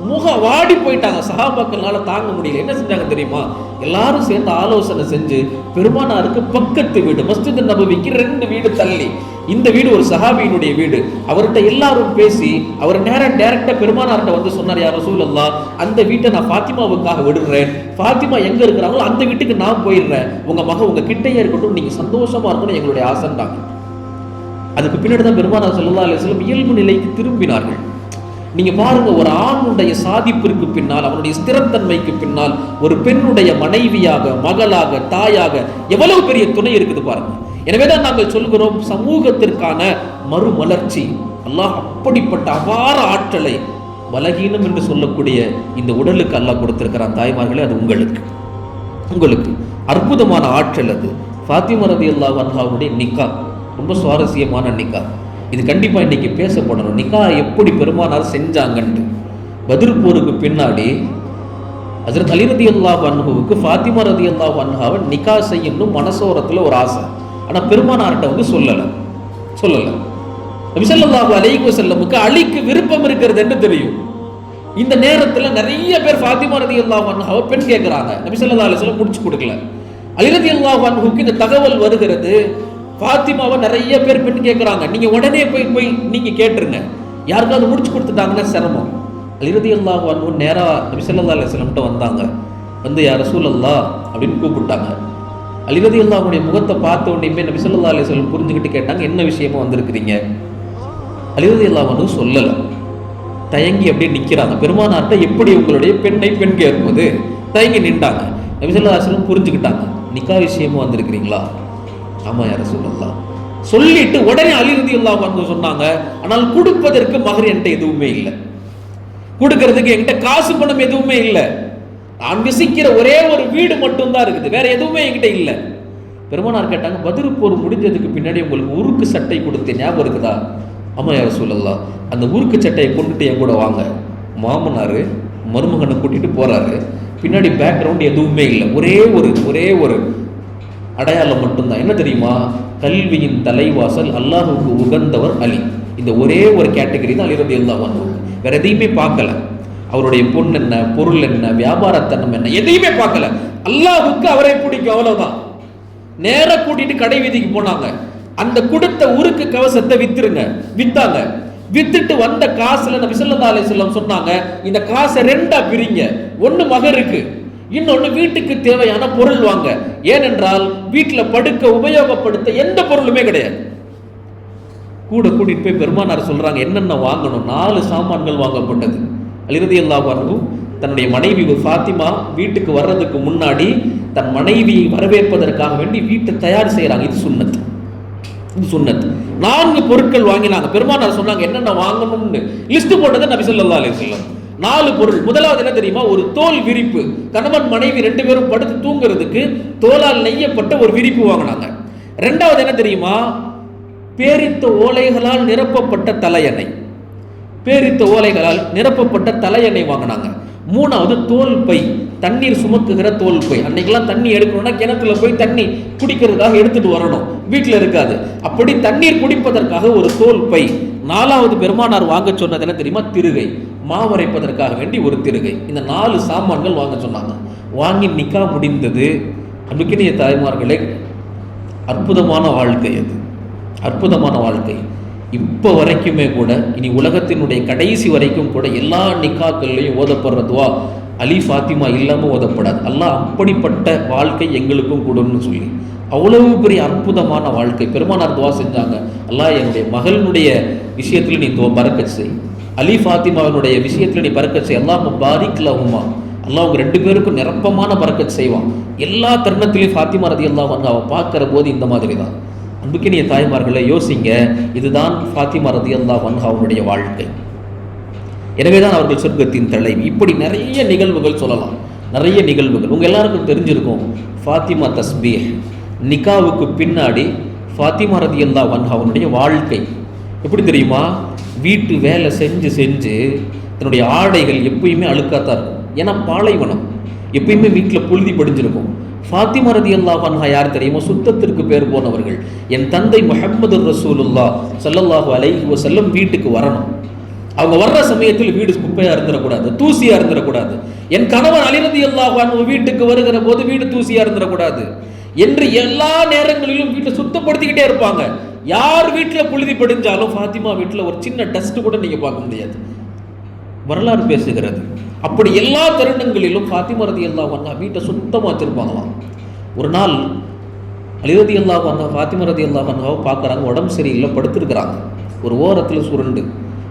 முகம் வாடி போயிட்டாங்க. சஹாபாக்கள்னால தாங்க முடியல. என்ன செஞ்சாங்க தெரியுமா? எல்லாரும் சேர்ந்து ஆலோசனை செஞ்சு பெருமானாருக்கு பக்கத்து வீடு, மஸ்ஜித் நபவிக்கு 2 வீடு தள்ளி, இந்த வீடு ஒரு சஹாபியினுடைய வீடு, அவர்கிட்ட எல்லாரும் பேசி அவர் டைரக்டா பெருமானார்கிட்ட வந்து சொன்னார், யா ரசூலல்லாஹ், அந்த வீட்டை நான் ஃபாத்திமாவுக்காக விடுறேன், ஃபாத்திமா எங்க இருக்கிறாங்களோ அந்த வீட்டுக்கு நான் போயிடுறேன், உங்க மகன் உங்க கிட்டையே இருக்கட்டும், நீங்க சந்தோஷமா இருக்கணும், எங்களுடைய ஆசைன்றாங்க. அதுக்கு பின்னாடி தான் பெருமானார் ஸல்லல்லாஹு அலைஹி வஸல்லம் இயல்பு நிலைக்கு திரும்பினார்கள். நீங்க பாருங்க, ஒரு ஆணுடைய சாதிப்பிற்கு பின்னால், அவனுடைய ஸ்திரத்தன்மைக்கு பின்னால் ஒரு பெண்ணுடைய மனைவியாக, மகளாக, தாயாக எவ்வளவு பெரிய துணை இருக்குது பாருங்க. எனவேதான் நாங்கள் சொல்கிறோம், சமூகத்திற்கான மறுமலர்ச்சி அல்லாஹ் அப்படிப்பட்ட அபார ஆற்றலை பலகீனம் என்று சொல்லக்கூடிய இந்த உடலுக்கு அல்லாஹ் கொடுத்திருக்கிறான். தாய்மார்களே, அது உங்களுக்கு அற்புதமான ஆற்றல். அது ஃபாத்திமா ரலியல்லாஹு அன்ஹாவுடைய நிக்கா ரொம்ப சுவாரஸ்யமான நிக்கா. இது கண்டிப்பா இன்னைக்கு பேசப்படணும். நிக்கா எப்படி பெருமானார் செஞ்சாங்கன்னு. பத்ர் போருக்கு பின்னாடி ஹஜ்ரத் அலி ரலியல்லாஹு அன்ஹுவுக்கு ஃபாத்திமா ரலியல்லாஹு அன்ஹாவை நிக்கா செய்யணும் மனசோரத்துல ஒரு ஆசை. ஆனா பெருமானார்கிட்ட வந்து சொல்லல. நபி ஸல்லல்லாஹு அலைஹி வஸல்லமுக்கு அலிக்கு விருப்பம் இருக்கிறது என்று தெரியும். இந்த நேரத்துல நிறைய பேர் ஃபாத்திமா ரலியல்லாஹு அன்ஹாவை பெண் கேட்கிறாங்க. நபி ஸல்லல்லாஹு அலைஹி வஸல்லம் முடிச்சு கொடுக்கல. அலி ரலியல்லாஹு அன்ஹுக்கு இந்த தகவல் வருகிறது, ஃபாத்திமாவை நிறைய பேர் பெண் கேட்குறாங்க, நீங்கள் உடனே போய் நீங்கள் கேட்டுருங்க, யாருக்காவது முடிச்சு கொடுத்துட்டாங்கன்னா சிரமம். அலி ரலியல்லாஹு அன்ஹு நேராக நபி ஸல்லல்லாஹு அலைஹி வஸல்லம் வந்தாங்க. வந்து யா ரசூலல்லாஹ் அப்படின்னு கூப்பிட்டாங்க. அலி ரலியல்லாஹுடைய முகத்தை பார்த்த உடனே நபி ஸல்லல்லாஹு அலைஹி வஸல்லம் புரிஞ்சுக்கிட்டு கேட்டாங்க, என்ன விஷயமா வந்திருக்கிறீங்க? அலி ரலியல்லாஹு சொல்லல, தயங்கி அப்படியே நிற்கிறாங்க. பெருமானார்ட்ட எப்படி உங்களுடைய பெண் கேட்பது? தயங்கி நின்றாங்க. நபி ஸல்லல்லாஹு அலைஹி வஸல்லம் புரிஞ்சுக்கிட்டாங்க, நிக்கா விஷயமா வந்திருக்கிறீங்களா? ஆமா யா ரசூலல்லாஹ். சொல்லிட்டு உடனே அலி ரலியல்லாஹு அன்ஹு சொன்னாங்க, ஆனால் கொடுப்பதற்கு மகர் என்கிட்ட எதுவுமே இல்லை, கொடுக்கறதுக்கு என்கிட்ட காசு பணம் எதுவுமே இல்லை, நான் வசிக்கிற ஒரே ஒரு வீடு மட்டும்தான் இருக்குது, வேற எதுவுமே என்கிட்ட இல்லை. பெருமானார் கேட்டாங்க, பத்ர் போர் முடிஞ்சதுக்கு பின்னாடி உங்களுக்கு உருக்கு சட்டை கொடுத்தேன், ஞாபகம் இருக்குதா? ஆமா யா ரசூலல்லாஹ். அந்த உருக்கு சட்டையை கொண்டுட்டு என் கூட வாங்க. மாமனார் மருமகனை கூட்டிட்டு போறாரு. பின்னாடி பேக்ரவுண்ட் எதுவுமே இல்லை, ஒரே ஒரு அடையாளம் மட்டும்தான். என்ன தெரியுமா? கல்வியின் தலைவாசல், அல்லாஹுக்கு உகந்தவர் அலி. இந்த ஒரே ஒரு கேட்டகரி தான் அலி ரலியல்லாஹு அன்ஹு. வேற எதையுமே பார்க்கல. அவருடைய பொண்ணு என்ன, பொருள் என்ன, வியாபாரத்தனம் என்ன, எதையுமே பார்க்கல. அல்லாஹுக்கு அவரை பிடிக்கும், அவ்வளவுதான். நேர கூட்டிட்டு கடை வீதிக்கு போனாங்க. அந்த கொடுத்த உருக்கு கவசத்தை வித்தாங்க. வித்துட்டு வந்த காசுல நபி ஸல்லல்லாஹு அலைஹி வஸல்லம் சொன்னாங்க, இந்த காசை ரெண்டா பிரிங்க, ஒன்னு மகருக்கு, இன்னொன்னு வீட்டுக்கு தேவையான பொருள் வாங்க. ஏனென்றால் வீட்டுல படுக்க உபயோகப்படுத்த எந்த பொருளுமே கிடையாது. கூட்டிட்டு போய் பெருமானார் சொல்றாங்க, என்னென்ன வாங்கணும்? 4 சாமான்கள் வாங்கப்பட்டது. அலி ரலியல்லாஹு அன்ஹு தன்னுடைய மனைவி ஃபாத்திமா வீட்டுக்கு வர்றதுக்கு முன்னாடி தன் மனைவியை வரவேற்பதற்காக வேண்டி வீட்டை தயார் செய்யறாங்க. இது சுன்னத். 4 பொருட்கள் வாங்கினாங்க. பெருமானார் சொன்னாங்க, என்னென்ன வாங்கணும்னு லிஸ்ட் போட்டது நபி ஸல்லல்லாஹு அலைஹி வஸல்லம். 4 பொருள். முதலாவது என்ன தெரியுமா? ஒரு தோல் விரிப்பு. கணவன் மனைவி 2 பேரும் படுத்து தூங்குறதுக்கு தோலால் நெய்யப்பட்ட ஒரு விரிப்பு வாங்கினாங்க. 2வது என்ன தெரியுமா? பேரித்த ஓலைகளால் நிரப்பப்பட்ட தலையணை. பேரித்த ஓலைகளால் நிரப்பப்பட்ட தலையணை வாங்கினாங்க. 3வது தோல் பை, தண்ணீர் சுமக்குகிற தோல் பை. அன்னைக்கெல்லாம் தண்ணி எடுக்கணும்னா கிணத்துல போய் தண்ணி குடிக்கிறதுக்காக எடுத்துட்டு வரணும், வீட்டில் இருக்காது. அப்படி தண்ணீர் குடிப்பதற்காக ஒரு தோல் பை. 4வது பெருமானார் வாங்க சொன்னது என்ன தெரியுமா? திருகை, மாவரைப்பதற்காக வேண்டி ஒரு திருகை. இந்த 4 சாமான்கள் வாங்க சொன்னாங்க. வாங்கி நிக்கா முடிந்தது. அன்புக்கினிய தாய்மார்களே, அற்புதமான வாழ்க்கை அது, அற்புதமான வாழ்க்கை. இப்போ வரைக்குமே கூட, இனி உலகத்தினுடைய கடைசி வரைக்கும் கூட எல்லா நிக்காக்கள்லையும் ஓதப்படுற துவா அலி ஃபாத்திமா இல்லாமல் ஓதப்படாது. அல்லாஹ் அப்படிப்பட்ட வாழ்க்கை எங்களுக்கும் கொடுன்னு சொல்லி அவ்வளவு பெரிய அற்புதமான வாழ்க்கை. பெருமானார் துவா செஞ்சாங்க, அல்லாஹ் என்னுடைய மகளினுடைய விஷயத்தில் நீ பரக்கத் செய், அலி ஃபாத்திமாவினுடைய விஷயத்தில் நீ பரக்கத் செய், அல்லாஹ் பாரிக் லஹுமா, அல்லாஹ் அவங்க 2 பேருக்கும் நிரப்பமான பரக்கத் செய்வான். எல்லா தருணத்திலையும் ஃபாத்திமா ரலியல்லாஹு அன்ஹா அவன் பார்க்கிற போது இந்த மாதிரி தான். அன்புக்கினிய தாய்மார்களை யோசிங்க, இதுதான் ஃபாத்திமா ரலியல்லாஹு அன்ஹாவுடைய வாழ்க்கை. எனவேதான் அவர்கள் சொர்க்கத்தின் தலைவி. இப்படி நிறைய நிகழ்வுகள் சொல்லலாம், நிறைய நிகழ்வுகள். உங்க எல்லாருக்கும் தெரிஞ்சிருக்கும் ஃபாத்திமா தஸ்பீஹ். நிக்காவுக்கு பின்னாடி ஃபாத்திமா ரலியல்லாஹு அன்ஹாவுடைய வாழ்க்கை எப்படி தெரியுமா? வீட்டு வேலை செஞ்சு தன்னுடைய ஆடைகள் எப்பயுமே அழுக்காத்தான் இருக்கும். ஏன்னா பாலைவனம், எப்பயுமே வீட்டில் புழுதி படிஞ்சிருக்கும். ஃபாத்திமா ரலியல்லாஹு அன்ஹா யார் தெரியுமா? சுத்தத்திற்கு பேர் போனவர்கள். என் தந்தை முஹம்மது ரசூலுல்லாஹ் ஸல்லல்லாஹு அலைஹி வஸல்லம் வீட்டுக்கு வரணும், அவங்க வர்ற சமயத்தில் வீடு குப்பையா இருந்துடக்கூடாது, தூசியா இருந்துடக்கூடாது. என் கணவன் அலி ரலியல்லாஹு அன்ஹு வீட்டுக்கு வருகிற போது வீடு தூசியா இருந்துடக்கூடாது என்று எல்லா நேரங்களிலும் வீட்டை சுத்தப்படுத்திக்கிட்டே இருப்பாங்க. யார் வீட்டில் புழுதி படிஞ்சாலும் ஃபாத்திமா வீட்டில் ஒரு சின்ன டஸ்ட் கூட நீங்க பார்க்க முடியாது. வரலாறு பேசுகிறது. அப்படி எல்லா தருணங்களிலும் ஃபாத்திமா ரலியல்லாஹு அன்ஹா வீட்டை சுத்தமாக வச்சிருப்பாங்களாம். ஒரு நாள் அலி ரலியல்லாஹு அன்ஹா ஃபாத்திமா ரலியல்லாஹு அன்ஹாவை பார்க்குறாங்க, உடம்பு சரியில்லை, படுத்துருக்குறாங்க. ஒரு ஓரத்தில் சுருண்டு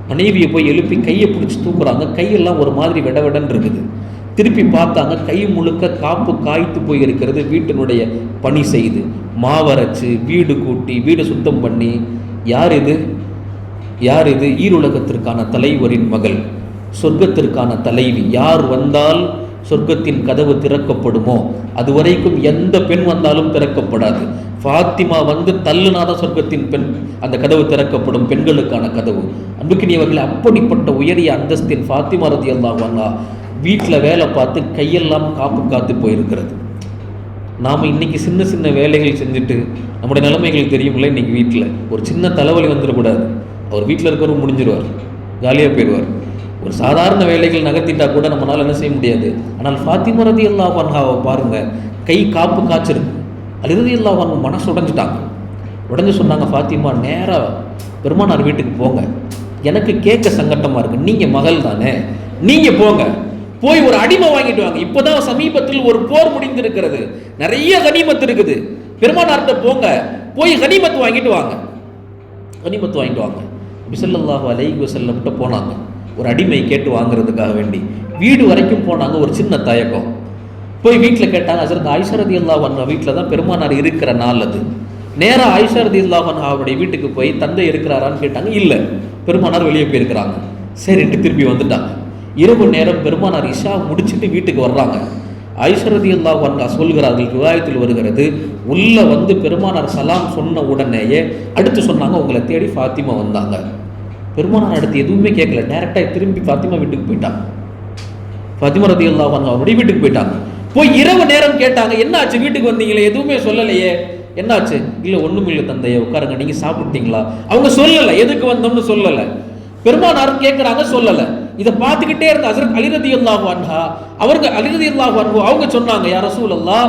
மனைவியை போய் எழுப்பி கையை பிடிச்சி தூக்குறாங்க. கையெல்லாம் ஒரு மாதிரி விடவிடன்னு இருக்குது. திருப்பி பார்த்தாங்க, கை முழுக்க காப்பு காய்த்து போய் இருக்கிறது. வீட்டினுடைய பணி செய்து மாவரைச்சு வீடு கூட்டி வீடு சுத்தம் பண்ணி, யார் இது? ஈருலகத்திற்கான தலைவரின் மகள், சொர்க்கத்திற்கான தலைவி. யார் வந்தால் சொர்க்கத்தின் கதவு திறக்கப்படுமோ அதுவரைக்கும் எந்த பெண் வந்தாலும் திறக்கப்படாது. ஃபாத்திமா வந்து தள்ளுனாதான் சொர்க்கத்தின் பெண் அந்த கதவு திறக்கப்படும், பெண்களுக்கான கதவு. அன்புக்கினியவர்களே, அப்படிப்பட்ட உயரிய அந்தஸ்தின் ஃபாத்திமா ரலியல்லாஹு அன்ஹா வீட்டில் வேலை பார்த்து கையெல்லாம் காப்பு காத்து போயிருக்கிறது. நாம் இன்னைக்கு சின்ன சின்ன வேலைகள் செஞ்சுட்டு நம்முடைய நிலைமைகள் தெரியுமில்ல. இன்னைக்கு வீட்டில் ஒரு சின்ன தலைவலி வந்துடக்கூடாது, அவர் வீட்டில் இருக்கிறவங்க முடிஞ்சிருவார், காலியாக போயிடுவார். ஒரு சாதாரண வேலைகள் நகர்த்திட்டா கூட நம்மளால் என்ன செய்ய முடியாது. ஆனால் ஃபாத்திமா ரலியல்லாஹு அன்ஹாவை பாருங்க, கை காப்பு காய்ச்சிருக்கு. அலி ரலியல்லாஹு அன்ஹு மனசு உடஞ்சு சொன்னாங்க, ஃபாத்திமா நேராக பெருமானார் வீட்டுக்கு போங்க, எனக்கு கேட்க சங்கட்டமாக இருக்கு, நீங்கள் மகள் தானே, நீங்கள் போங்க, போய் ஒரு அடிமை வாங்கிட்டு வாங்க. இப்பதான் சமீபத்தில் ஒரு போர் முடிந்திருக்கிறது, நிறைய கனிமத் இருக்குது. பெருமானார்கிட்ட போங்க, போய் கனிமத் வாங்கிட்டு வாங்க, கனிமத் வாங்கிட்டு வாங்க. நபி ஸல்லல்லாஹு அலைஹி வஸல்லம் கிட்ட போனாங்க, ஒரு அடிமை கேட்டு வாங்குறதுக்காக வேண்டி. வீடு வரைக்கும் போனாங்க, ஒரு சின்ன தயக்கம். போய் வீட்டில் கேட்டாங்க. ஹஸரத் ஆயிஷா ரலியல்லாஹு அன்ஹா வீட்டில் தான் பெருமானார் இருக்கிற நாள் அது. நேராக ஆயிஷா ரலியல்லாஹு அன்ஹா அவருடைய வீட்டுக்கு போய் தந்தை இருக்கிறாரான்னு கேட்டாங்க. இல்லை, பெருமானார் வெளியே போயிருக்கிறாங்க. சரின்ட்டு திருப்பி வந்துட்டாங்க. இரவு நேரம் பெருமானார் இஷா முடிச்சுட்டு வீட்டுக்கு வர்றாங்க. ஆயிஷா ரலியல்லாஹு அன்ஹா சொல்கிறார்கள், ரிவாயத்தில் வருகிறது, உள்ள வந்து பெருமானார் சலாம் சொன்ன உடனேயே அடுத்து சொன்னாங்க, உங்களை தேடி ஃபாத்திமா வந்தாங்க. பெருமானார் அடுத்து எதுவுமே கேட்கல, டைரக்டாக திரும்பி ஃபாத்திமா வீட்டுக்கு போயிட்டாங்க. ஃபாத்திமா ரலியல்லாஹு அன்ஹா அவருடைய வீட்டுக்கு போயிட்டாங்க. போய் இரவு நேரம் கேட்டாங்க, என்ன ஆச்சு, வீட்டுக்கு வந்தீங்களே, எதுவுமே சொல்லலையே, என்னாச்சு? இல்லை, ஒன்றும் இல்லை தந்தையே, உட்காருங்க, நீங்கள் சாப்பிட்டீங்களா? அவங்க சொல்லலை, எதுக்கு வந்தோம்னு சொல்லலை. பெருமானாரும் கேட்குறாங்க, சொல்லலை. இதை பார்த்துக்கிட்டே இருந்த ஹஸரத் அலி ரலியல்லாஹு அன்ஹா அலி ரலியல்லாஹு அன்ஹு அவங்க சொன்னாங்க, யா ரசூலல்லாஹ்,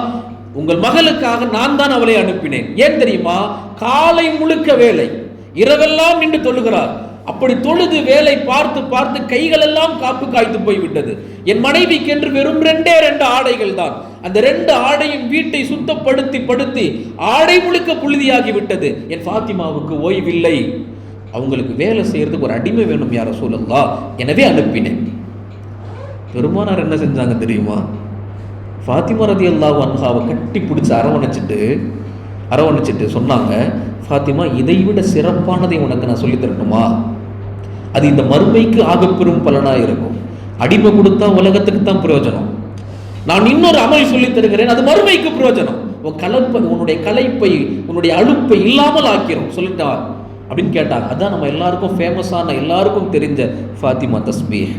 உங்கள் மகளுக்காக நான் தான் அவளை அனுப்பினேன். ஏன் தெரியுமா? காலை முழுக்க வேலை, இரவெல்லாம் நின்று தொழுகிறார். அப்படி தொழுது வேலை பார்த்து பார்த்து கைகள் எல்லாம் காப்பு காய்த்து போய்விட்டது. என் மனைவிக்கு என்று வெறும் 2 ஆடைகள் தான். அந்த 2 ஆடையும் வீட்டை சுத்தப்படுத்தி படுத்தி ஆடை முழுக்க புழுதியாகி விட்டது. என் ஃபாத்திமாவுக்கு ஓய்வில்லை, அவங்களுக்கு வேலை செய்யறதுக்கு ஒரு அடிமை வேணும் யா ரசூலல்லாஹ், எனவே அனுப்பினேன். பெருமானார் என்ன செஞ்சாங்க தெரியுமா? ஃபாத்திமா ரலியல்லாஹு அன்ஹாவை கட்டி பிடிச்சி அரவணைச்சிட்டு சொன்னாங்க, ஃபாத்திமா, இதை விட சிறப்பானதை உனக்கு நான் சொல்லி தரணுமா? அது இந்த மறுமைக்கு ஆகப்பெரும் பலனாக இருக்கும். அடிமை கொடுத்தா உலகத்துக்கு தான் பிரயோஜனம். நான் இன்னொரு அமல் சொல்லி தருகிறேன், அது மறுமைக்கு பிரயோஜனம். உன்னுடைய களைப்பை, உன்னுடைய அலுப்பை இல்லாமல் ஆக்கிறோம், சொல்லிட்டா அப்படின்னு கேட்டாங்க. அதான் நம்ம எல்லாருக்கும் ஃபேமஸான, எல்லாருக்கும் தெரிஞ்ச ஃபாத்திமா தஸ்பீஹ்.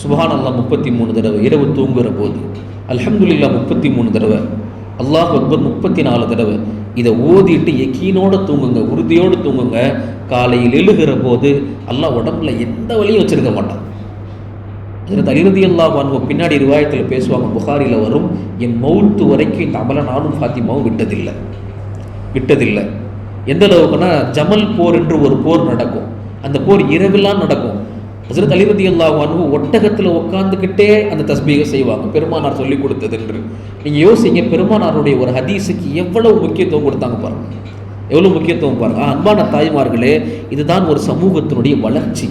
சுப்ஹானல்லாஹ் 33 தடவை இரவு தூங்குற போது, அல்ஹம்துலில்லாஹ் 33 தடவை, அல்லாஹ் அக்பர் 34 தடவை. இதை ஓதிட்டு யக்கீனோடு தூங்குங்க, உறுதியோடு தூங்குங்க. காலையில் எழுகிற போது அல்லாஹ் உடம்புல எந்த வலியும் வச்சிருக்க மாட்டான். ஹஸரத் அலி ரலியல்லாஹு அன்ஹு பின்னாடி ரிவாயத்தில் பேசுவாங்க, புகாரியில் வரும், என் மௌத்து வரைக்கும் இந்த அமலை நானும் ஃபாத்திமாவும் விட்டதில்லை. எந்த அளவுக்குன்னா, ஜமல் போர் என்று ஒரு போர் நடக்கும். அந்த போர் இரவெல்லாம் நடக்கும். ஹஸரத் அலி ரலியல்லாஹு அன்ஹு ஒட்டகத்தில் உட்காந்துக்கிட்டே அந்த தஸ்பீகை செய்வாங்க, பெருமானார் சொல்லி கொடுத்தது என்று. நீங்கள் யோசிங்க, பெருமானாருடைய ஒரு ஹதீஸுக்கு எவ்வளவு முக்கியத்துவம் கொடுத்தாங்க பாருங்க, எவ்வளோ முக்கியத்துவம் பாருங்க. அன்பான தாய்மார்களே, இதுதான் ஒரு சமூகத்தினுடைய வளர்ச்சி.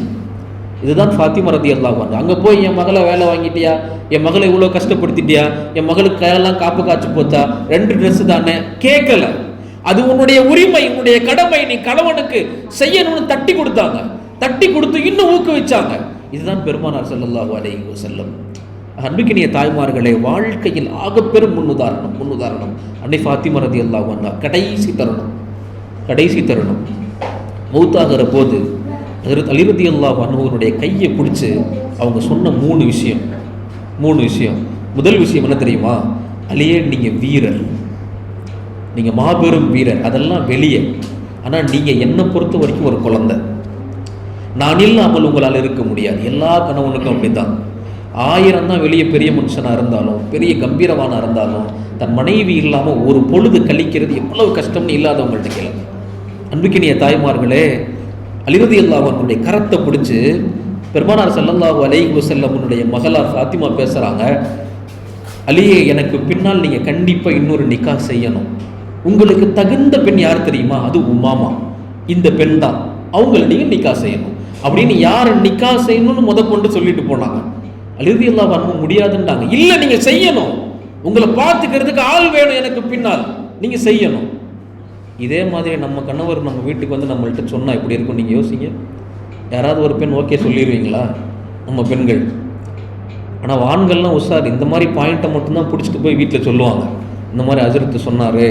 இதுதான் ஃபாத்திமா ரலியல்லாஹு அன்ஹா. அங்கே போய் என் மகளை வேலை வாங்கிட்டியா, என் மகளை இவ்வளோ கஷ்டப்படுத்திட்டியா, என் மகளுக்கு கையெல்லாம் காப்பு காய்ச்சி போச்சா, 2 ட்ரெஸ்ஸு தானே, கேட்கல. அது உன்னுடைய உரிமை, உன்னுடைய கடமை, நீ கணவனுக்கு செய்யணும்னு தட்டி கொடுத்தாங்க. தட்டி கொடுத்து இன்னும் ஊக்குவிச்சாங்க. இதுதான் பெருமானார் ஸல்லல்லாஹு அலைஹி வஸல்லம். அன்பிக்கினிய தாய்மார்களே, வாழ்க்கையில் ஆகப்பெரும் முன்னுதாரணம் அன்னை ஃபாத்திமா ரலியல்லாஹு அன்ஹா. கடைசி தருணம் மௌத்தாகிற போது ஹஸரத் அலி ரலியல்லாஹு அன்ஹுவுடைய கையை பிடிச்சி அவங்க சொன்ன 3 விஷயம். முதல் விஷயம் என்ன தெரியுமா? அலியே, நீங்கள் வீரர், நீங்கள் மாபெரும் வீரர், அதெல்லாம் வெளியே. ஆனால் நீங்கள் என்னை பொறுத்த வரைக்கும் ஒரு குழந்தை. நான் இல்லாமல் உங்களால் இருக்க முடியாது. எல்லா கணவனுக்கும் அப்படித்தான். 1000 தான் வெளியே பெரிய மனுஷனாக இருந்தாலும், பெரிய கம்பீரவானாக இருந்தாலும், தன் மனைவி இல்லாமல் ஒரு பொழுது கழிக்கிறது எவ்வளவு கஷ்டம்னு இல்லாதவங்கள்ட்ட கேளுங்க. அன்பிக்கினிய தாய்மார்களே, அலி ரலியல்லாஹு அன்ஹுடைய கரத்தை பிடிச்சி பெருமானார் ஸல்லல்லாஹு அலைஹி வஸல்லமுடைய மகளார் ஃபாத்திமா பேசுகிறாங்க, அலியே, எனக்கு பின்னால் நீங்கள் கண்டிப்பாக இன்னொரு நிக்கா செய்யணும். உங்களுக்கு தகுந்த பெண் யார் தெரியுமா? அது உமாமா, இந்த பெண் தான், அவங்கள நீங்கள் நிக்கா செய்யணும் அப்படின்னு. யாரை நிக்கா செய்யணும்னு கொண்டு சொல்லிட்டு போனாங்க. அலி ரலியல்லாஹு அன்ஹு முடியாதுன்றாங்க. இல்லை, நீங்கள் செய்யணும், உங்களை பார்த்துக்கிறதுக்கு ஆள் வேணும் எனக்கு பின்னால், நீங்கள் செய்யணும். இதே மாதிரி நம்ம கணவர் நம்ம வீட்டுக்கு வந்து நம்மள்கிட்ட சொன்னால் எப்படி இருக்கும் நீங்கள் யோசிங்க. யாராவது ஒரு பெண் ஓகே சொல்லிடுவீங்களா? நம்ம பெண்கள். ஆனால் ஆண்கள்லாம் உஷார், இந்த மாதிரி பாயிண்ட்டை மட்டும்தான் பிடிச்சிட்டு போய் வீட்டில் சொல்லுவாங்க. இந்த மாதிரி ஹஸரத் சொன்னார்,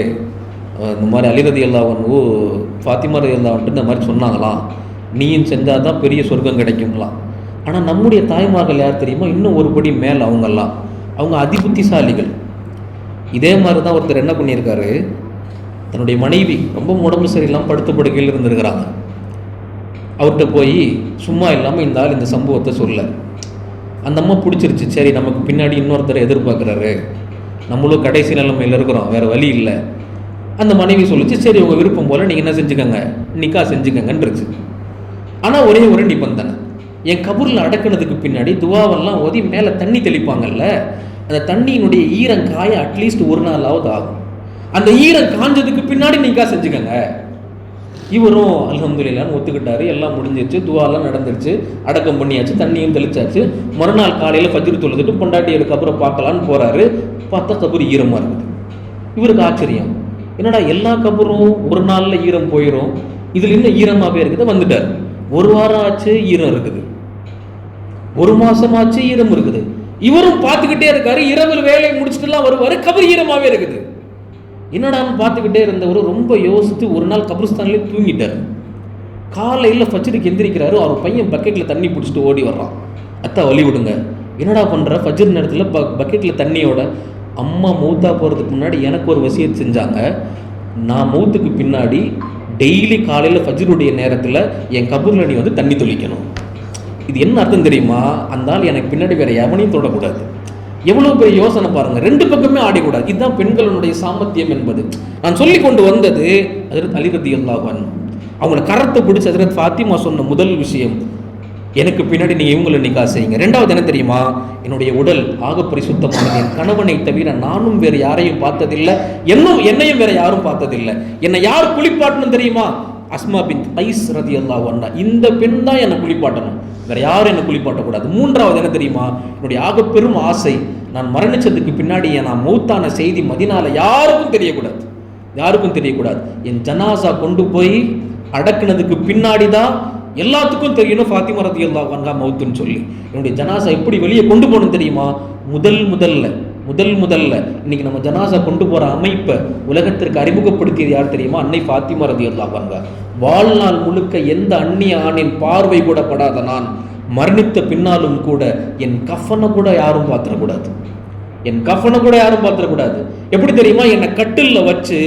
இந்த மாதிரி அலி ரலியல்லாஹு அன்ஹு ஃபாத்திமா ரலியல்லாஹு அன்ஹு இந்த மாதிரி சொன்னாங்களாம், நீயும் செஞ்சால் தான் பெரிய சொர்க்கம் கிடைக்குங்களாம். ஆனால் நம்முடைய தாய்மார்கள் யார் தெரியுமா? இன்னும் ஒரு படி மேலே அவங்க அதிபுத்திசாலிகள். இதே மாதிரி தான் ஒருத்தர் என்ன பண்ணியிருக்காரு, தன்னுடைய மனைவி ரொம்ப உடம்பு சரியில்லாமல் படுத்த படுக்கையில் இருந்திருக்கிறாங்க. அவர்கிட்ட போய் சும்மா இல்லாமல் இந்த ஆள் இந்த சம்பவத்தை சொல்ல. அந்த அம்மா பிடிச்சிருச்சு. சரி, நமக்கு பின்னாடி இன்னொருத்தரை எதிர்பார்க்குறாரு, நம்மளும் கடைசி நிலைமையில் இருக்கிறோம், வேறு வழி இல்லை. அந்த மனைவி சொல்லிச்சு, சரி உங்கள் விருப்பம் போல் நீங்கள் என்ன செஞ்சுக்கோங்க, நிக்கா செஞ்சுக்கங்கன்றுச்சு. ஆனால் ஒரே ஒரு நிபந்தனை, என் கபூரில் அடக்கினதுக்கு பின்னாடி துவாவெல்லாம் ஓதி மேலே தண்ணி தெளிப்பாங்கல்ல, அந்த தண்ணியினுடைய ஈரம் காய அட்லீஸ்ட் ஒரு நாளாவது ஆகும். அந்த ஈரம் காஞ்சதுக்கு பின்னாடி நீக்கா செஞ்சுக்கங்க. இவரும் அல்ஹம்துலில்லாஹ்னு ஒத்துக்கிட்டாரு. எல்லாம் முடிஞ்சிருச்சு, துவாலாம் நடந்துருச்சு, அடக்கம் பண்ணியாச்சு, தண்ணியும் தெளிச்சாச்சு. மறுநாள் காலையில் ஃபஜ்ர் தொழுதுட்டு பொண்டாட்டிகளுக்கு அப்புறம் பார்க்கலான்னு போறாரு. பார்த்தா கபூர் ஈரமாக இருக்குது. இவருக்கு ஆச்சரியம், என்னடா எல்லா கபூரும் ஒரு நாளில் ஈரம் போயிடும், இதில் இன்னும் ஈரமாகவே இருக்குது. வந்துட்டார். ஒரு வாரம் ஆச்சு, ஈரம் இருக்குது. ஒரு மாசம் ஆச்சு, ஈரம் இருக்குது. இவரும் பார்த்துக்கிட்டே இருக்காரு. இரவு வேலையை முடிச்சுட்டுலாம் வருவாரு, கபர் ஈரமாகவே இருக்குது. என்னடான்னு பார்த்துக்கிட்டே இருந்தவர் ரொம்ப யோசித்து ஒரு நாள் கபிரிஸ்தான்லேயே தூங்கிட்டார். காலையில் ஃபஜ்ருக்கு எந்திரிக்கிறாரு. அவர் பையன் பக்கெட்டில் தண்ணி பிடிச்சிட்டு ஓடி வர்றான். அத்தா வழி விடுங்க. என்னடா பண்ணுற? ஃபஜ்ர் நேரத்தில் பக்கெட்டில் தண்ணியோட. அம்மா மௌத்தா போகிறதுக்கு முன்னாடி எனக்கு ஒரு வசியத் செஞ்சாங்க. நான் மௌத்துக்கு பின்னாடி டெய்லி காலையில் ஃபஜ்ருடைய நேரத்தில் என் கபூரில் நீ வந்து தண்ணி தொளிக்கணும். இது என்ன அர்த்தம் தெரியுமா? அந்த ஆள் எனக்கு பின்னாடி வேற எவனையும் தொடக்கூடாது. எவ்வளவு பெரிய யோசனை பாருங்க. ரெண்டு பக்கமே ஆடிக்கூடாது. இதுதான் பெண்களுடைய சாமர்த்தியம் என்பது. நான் சொல்லி கொண்டு வந்தது ஹஜ்ரத் அலி ரலியல்லாஹு அன்ஹு அவங்கள கரத்தை பிடிச்சி ஹஜ்ரத் ஃபாத்திமா சொன்ன முதல் விஷயம், எனக்கு பின்னாடி நீங்க இவங்களை நிக்கா செய்யுங்க. ரெண்டாவது என்ன தெரியுமா? என்னுடைய உடல் ஆக பரிசுத்தமானது. என் கணவனை தவிர நானும் வேற யாரையும் பார்த்ததில்லை, என்னையும் வேற யாரும் பார்த்ததில்லை. என்னை யார் குளிப்பாட்டணும் தெரியுமா? அஸ்மா பின்த் கைஸ் ரலியல்லாஹு அன்ஹா. இந்த பெண் தான் என்னை குளிப்பாட்டணும், வேற யாரும் என்னை குளிப்பாட்டக்கூடாது. மூன்றாவது என்ன தெரியுமா? என்னுடைய ஆக பெரும் ஆசை, நான் மரணிச்சதுக்கு பின்னாடி நான் மௌத்தான செய்தி மதீனால யாருக்கும் தெரியக்கூடாது. என் ஜனாசா கொண்டு போய் அடக்குனதுக்கு பின்னாடி தான் எல்லாத்துக்கும் தெரியணும் ஃபாத்திமா ரலியல்லாஹு அன்ஹா மௌத்துன்னு சொல்லி. என்னுடைய ஜனாசா எப்படி வெளியே கொண்டு போகணும் தெரியுமா? முதல்ல இன்னைக்கு நம்ம ஜனாசா கொண்டு போற அமைப்பை உலகத்திற்கு அறிமுகப்படுத்தியது யார் தெரியுமா? அன்னை ஃபாத்திமா ரலியல்லாஹு அன்ஹா. வாழ்நாள் முழுக்க எந்த அந்நிய ஆணின் பார்வை கூட படாத நான் மரணித்த பின்னாலும் கூட என் கஃபனை கூட யாரும் பார்த்துடக்கூடாது. எப்படி தெரியுமா? என்னை கட்டிலில் வச்சு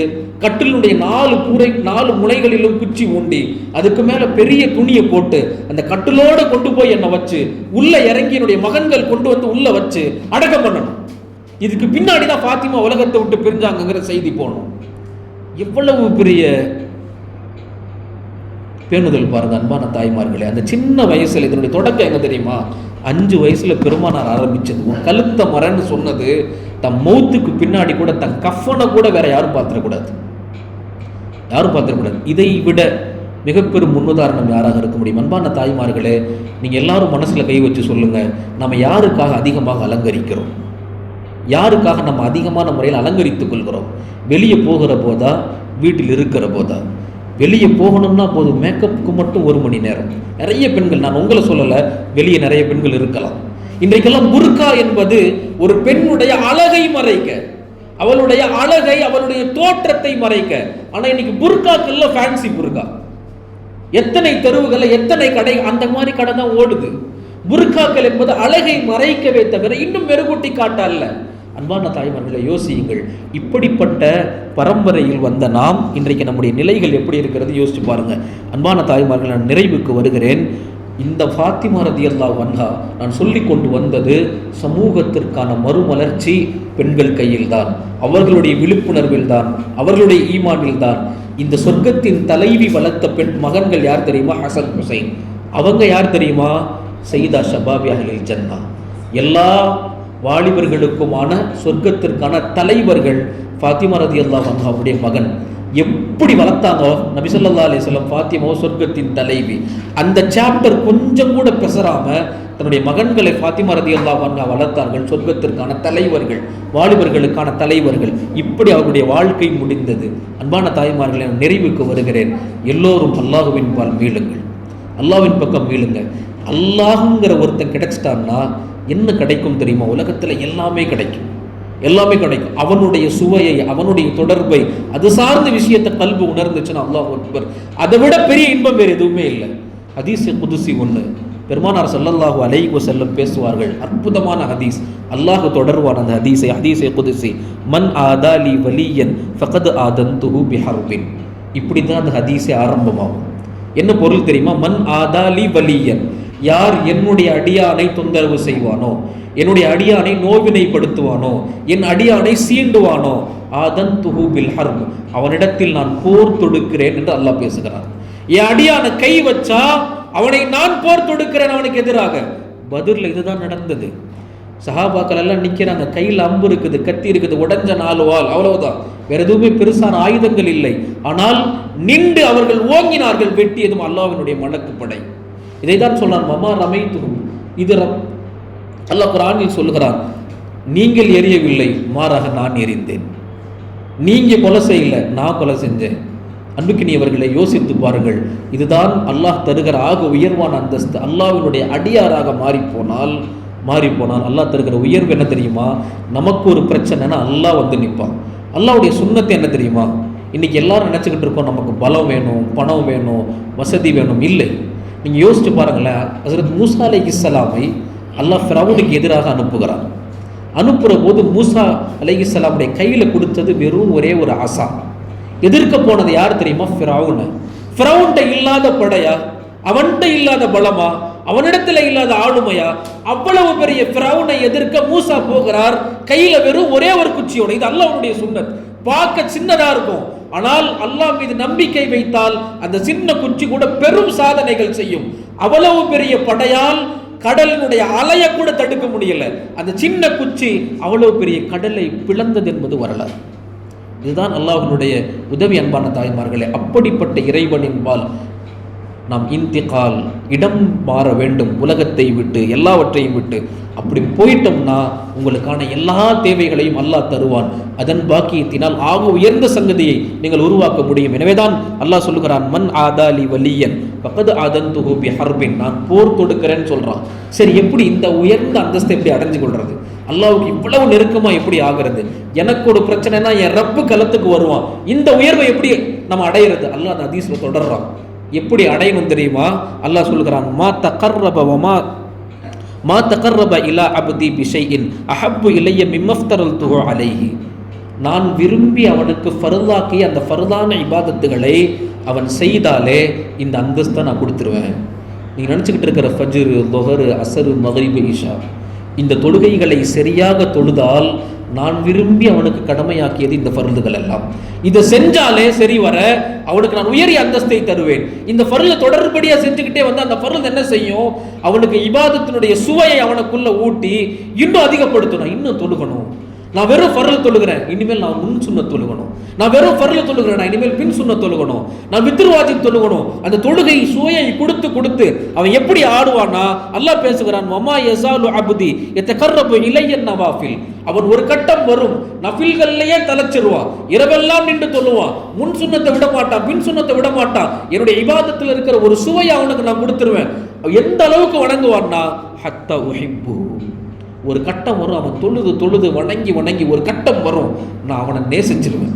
கட்டிலுடைய 4 முனைகளிலும் குச்சி ஊண்டி அதுக்கு மேல பெரிய துணியை போட்டு அந்த கட்டிலோட கொண்டு போய் என்னை வச்சு உள்ள இறங்கி என்னுடைய மகன்கள் கொண்டு வந்து உள்ள வச்சு அடக்கம் பண்ணணும். இதுக்கு பின்னாடி தான் ஃபாத்திமா உலகத்தை விட்டு பிரிஞ்சாங்கிற செய்தி போகணும். எவ்வளவு பெரிய பேணுதல் பாருங்க அன்பான தாய்மார்களே. அந்த சின்ன வயசுல இதனுடைய தொடக்கம் என்ன தெரியுமா? 5 வயசுல பெருமானார் ஆரம்பிச்சது. கழுத்த மரன்னு சொன்னது தன் மௌத்துக்கு பின்னாடி கூட தன் கஃபனை கூட வேற யாரும் பார்த்துடக்கூடாது. இதை விட மிகப்பெரும் முன்னுதாரணம் யாராக இருக்க முடியும்? அன்பான தாய்மார்களே, நீங்க எல்லாரும் மனசுல கை வச்சு சொல்லுங்க, நம்ம யாருக்காக அதிகமாக அலங்கரிக்கிறோம்? யாருக்காக நம்ம அதிகமான முறையில் அலங்கரித்துக் கொள்கிறோம்? வெளியே போகிற போதா, வீட்டில் இருக்கிற போதா? வெளியே போகணும்னா போதும், மேக்கப்புக்கு மட்டும் 1 மணி நேரம். நிறைய பெண்கள், நான் உங்களை சொல்லலை, வெளியே நிறைய பெண்கள் இருக்கலாம். இன்றைக்கெல்லாம் புர்கா என்பது ஒரு பெண்ணுடைய அழகை மறைக்க, அவளுடைய அழகை, அவளுடைய தோற்றத்தை மறைக்க. ஆனா இன்னைக்கு புர்காக்கள்ல ஃபேன்சி புர்கா, எத்தனை தெருவுகள், எத்தனை கடை, அந்த மாதிரி கடை தான் ஓடுது. புர்காக்கள் என்பது அழகை மறைக்கவே தவிர இன்னும் மெருகூட்டி காட்ட அல்ல. அன்பான தாய்மார்களை யோசியுங்கள். இப்படிப்பட்ட பரம்பரையில் வந்த நாம் இன்றைக்கு நம்முடைய நிலைகள் எப்படி இருக்கிறது யோசிச்சு பாருங்க. அன்பான தாய்மார்கள், நான் நிறைவுக்கு வருகிறேன். இந்த ஃபாத்திமா ரலியல்லாஹு அன்ஹா நான் சொல்லி கொண்டு வந்தது சமூகத்திற்கான மறுமலர்ச்சி பெண்கள் கையில் தான், அவர்களுடைய விழிப்புணர்வில் தான், அவர்களுடைய ஈமானில் தான். இந்த சொர்க்கத்தின் தலைவி வளர்த்த பெண் மகன்கள் யார் தெரியுமா? ஹசன் ஹுசைன். அவங்க யார் தெரியுமா? சையதா ஷபாபி அஹ்லில் ஜன்னா. எல்லா வாலிபர்களுக்குமான சொர்க்கத்திற்கான தலைவர்கள் ஃபாத்திமா ரலியல்லாஹு அன்ஹாவுடைய மகன். எப்படி வளர்த்தாங்க நபி ஸல்லல்லாஹு அலைஹி வஸல்லம் ஃபாத்திமா சொர்க்கத்தின் தலைவி. அந்த சாப்டர் கொஞ்சம் கூட பெசராம தன்னுடைய மகன்களை ஃபாத்திமா ரலியல்லாஹு அன்ஹா வளர்த்தார்கள். சொர்க்கத்திற்கான தலைவர்கள், வாலிபர்களுக்கான தலைவர்கள். இப்படி அவருடைய வாழ்க்கை முடிந்தது. அன்பான தாய்மார்களை, நிறைவுக்கு வருகிறேன். எல்லோரும் அல்லாஹ்வின் பால் மீளுங்கள், அல்லாஹ்வின் பக்கம் மீளுங்கள். அல்லாஹ்ங்கிற ஒருத்தன் கிடைச்சிட்டான்னா என்ன கிடைக்கும் தெரியுமா? உலகத்துல எல்லாமே கிடைக்கும். அவனுடைய சுவையை, அவனுடைய தொடர்பை, அது சார்ந்த விஷயத்தை கல்வி உணர்ந்துச்சுன்னா அல்லாஹ் அக்பர், அதை விட பெரிய இன்பம் வேறு எதுவுமே இல்லை. ஹதீஸே குதுசி ஒன்று பெருமானார் ஸல்லல்லாஹு அலைஹி வஸல்லம் பேசுவார்கள். அற்புதமான ஹதீஸ். அல்லாஹ் தொடர்வான அந்த ஹதீஸே குதுசி, மன் ஆதாலி வலியன் ஃபகத் ஆதன்துஹு பிஹர்பின். இப்படி தான் அந்த ஹதீஸே ஆரம்பமாகும். என்ன பொருள் தெரியுமா? மன் ஆதாலி வலியன், யார் என்னுடைய அடியானை தொந்தரவு செய்வானோ, என்னுடைய அடியானை நோவினைப்படுத்துவானோ, என் அடியானை சீண்டுவானோ, ஆதன்துஹு பில் ஹர்ப், அவனிடத்தில் நான் போர் தொடுக்கிறேன் என்று அல்லாஹ் பேசுகிறார். என் அடியான கை வச்சா அவனை நான் போர் தொடுக்கிறேன் அவனுக்கு எதிராக. பத்ர்ல இதுதான் நடந்தது. சஹாபாக்கள் எல்லாம் நிக்கிறாங்க, கையில் அம்பு இருக்குது, கத்தி இருக்குது, உடஞ்ச 4 வாள், அவ்வளவுதான். வேற எதுவுமே பெருசான ஆயுதங்கள் இல்லை. ஆனால் நின்று அவர்கள் ஓங்கினார்கள், வெட்டியதும் அல்லாஹ்வினுடைய மலக்கு படை. இதைதான் சொல்றான், மமா ரமைத்து. இது அல்லாஹ் குர்ஆனில் சொல்லுகிறான், நீங்கள் எரியவில்லை, மாறாக நான் எரிந்தேன். நீங்க கொலை செய்யல, நான் கொலை செஞ்சேன். அன்புக்கினியவர்களை யோசித்து பாருங்கள். இதுதான் அல்லாஹ் தருகிற ஆக உயர்வான அந்தஸ்து. அல்லாஹ்வினுடைய அடியாராக மாறிப்போனால் அல்லாஹ் தருகிற உயர்வு என்ன தெரியுமா? நமக்கு ஒரு பிரச்சனைனா அல்லாஹ் வந்து நிற்பான். அல்லாஹ்வுடைய சுன்னத்து என்ன தெரியுமா? இன்னைக்கு எல்லாரும் நினச்சிக்கிட்டு இருக்கோம், நமக்கு பலம் வேணும், பணம் வேணும், வசதி வேணும். இல்லை, நீங்கள் யோசிச்சு பாருங்களேன். ஹஸரத் மூசா அலைஹிஸ்ஸலாமை அல்லாஹ் ஃபிரௌனுக்கு எதிராக அனுப்புகிறான். அனுப்புகிற போது மூசா அலைஹிஸ்ஸலாமுடைய கையில் கொடுத்தது வெறும் ஒரே ஒரு ஆசா. எதிர்க்க போனது யார் தெரியுமா? ஃபிரௌன்ட்ட இல்லாத படையா, அவன்கிட்ட இல்லாத பலமா, அவனிடத்துல இல்லாத ஆளுமையா? அவ்வளவு பெரிய ஃபிரௌனை எதிர்க்க மூசா போகிறார், கையில வெறும் ஒரே ஒரு குச்சியோட. இது அல்லாஹ்வுடைய சுன்னத். பார்க்க சின்னதா இருக்கும், ஆனால் அல்லாஹ் மீது நம்பிக்கை வைத்தால் அந்த சின்ன குச்சி கூட பெரும் சாதனைகள் செய்யும். அவ்வளவு பெரிய படையால் கடலினுடைய அலைய கூட தடுக்க முடியல. அந்த சின்ன குச்சி அவ்வளவு பெரிய கடலை பிளந்தது என்பது வரலாறு. இதுதான் அல்லாஹ்வினுடைய உதவி. அன்பான தாய்மார்களே, அப்படிப்பட்ட இறைவனின் பால் நாம் இன்திகால், இடம் மாற வேண்டும், உலகத்தை விட்டு, எல்லாவற்றையும் விட்டு. அப்படி போயிட்டோம்னா உங்களுக்கான எல்லா தேவைகளையும் அல்லாஹ் தருவான். அதன் பாக்கியத்தினால் ஆக உயர்ந்த சங்கதியை நீங்கள் உருவாக்க முடியும். எனவேதான் அல்லாஹ் சொல்லுகிறான், மன் ஆதாலி வலியன் பக்கது ஆதன்துஹு பிஹர்பின். நான் போர் தொடுக்கிறேன்னு சொல்றான். சரி, எப்படி இந்த உயர்ந்த அந்தஸ்தை எப்படி அடைஞ்சு கொள்றது? அல்லாஹ்வுக்கு இவ்வளவு நெருக்கமா எப்படி ஆகிறது? எனக்கு ஒரு பிரச்சனைனா என் ரப்பு களத்துக்கு வருவான். இந்த உயர்வை எப்படி நம்ம அடையிறது? அல்லாஹ் அந்த ஹதீஸ்ல தொடர்றான். எப்படி அடையணும் தெரியுமா? அல்லாஹ் சொல்லுகிறான், மா தகர்ரப இலா அப்தி பிஷைஇன் அஹப்பு இலைய மிம்மஃப்தரல்துஹு அலைஹி. நான் விரும்பி அவனுக்கு ஃபர்தாக்கிய அந்த ஃபர்தான இபாதத்துகளை அவன் செய்தாலே இந்த அந்தஸ்தை நான் கொடுத்துருவேன். நீங்க நினைச்சுக்கிட்டு இருக்கிற ஃபஜ்ர், துஹர், அஸ்ர், மக்ரிப், இஷா, இந்த தொழுகைகளை சரியாக தொழுதால் நான் விரும்பி அவனுக்கு கடமையாக்கியது இந்த ஃபர்துகள் எல்லாம். இதை செஞ்சாலே சரி வர அவனுக்கு நான் உயரிய அந்தஸ்தை தருவேன். இந்த ஃபர்ல தொடர்படியா செஞ்சுக்கிட்டே வந்து அந்த ஃபர்ல் என்ன செய்யும்? அவனுக்கு இபாதத்தினுடைய சுவையை அவனுக்குள்ள ஊட்டி இன்னும் அதிகப்படுத்தணும். இன்னும் தொழுகணும். நான் வெறும் ஃபர்ல் தொழுகிறேன், இனிமேல் நான் முன் சுன்னத் தொழுகணும். நான் வெறும் ஃபர்ல் தொழுகிறேன், நான் இனிமேல் பின் சுன்னத் தொழுகணும். நான் வித்ர் வாஜிப் தொழுகணும். அந்த தொழுகை சுவையை கொடுத்து கொடுத்து அவன் எப்படி ஆடுவானா? அல்லாஹ் பேசுகிறான், வமா யஸாலு அப்தி யதகர்ரபு இலைய நவாஃபில். அவன் ஒரு கட்டம் வரும், நஃபில்கள்லயே தலைச்சிருவான், இரவெல்லாம் நின்று தொழுவான், முன் சுன்னத்தை விட மாட்டான், பின் சுன்னத்தை விட மாட்டான். என்னுடைய இபாதத்தில் இருக்கிற ஒரு சுவையை அவனுக்கு நான் கொடுத்துருவேன். எந்த அளவுக்கு வணங்குவான்னா, ஹத்தா உஹிப்பு. ஒரு கட்டம் வரும், அவன் தொழுது தொழுது வணங்கி வணங்கி ஒரு கட்டம் வரும், நான் அவனை நேசிச்சிருவேன்,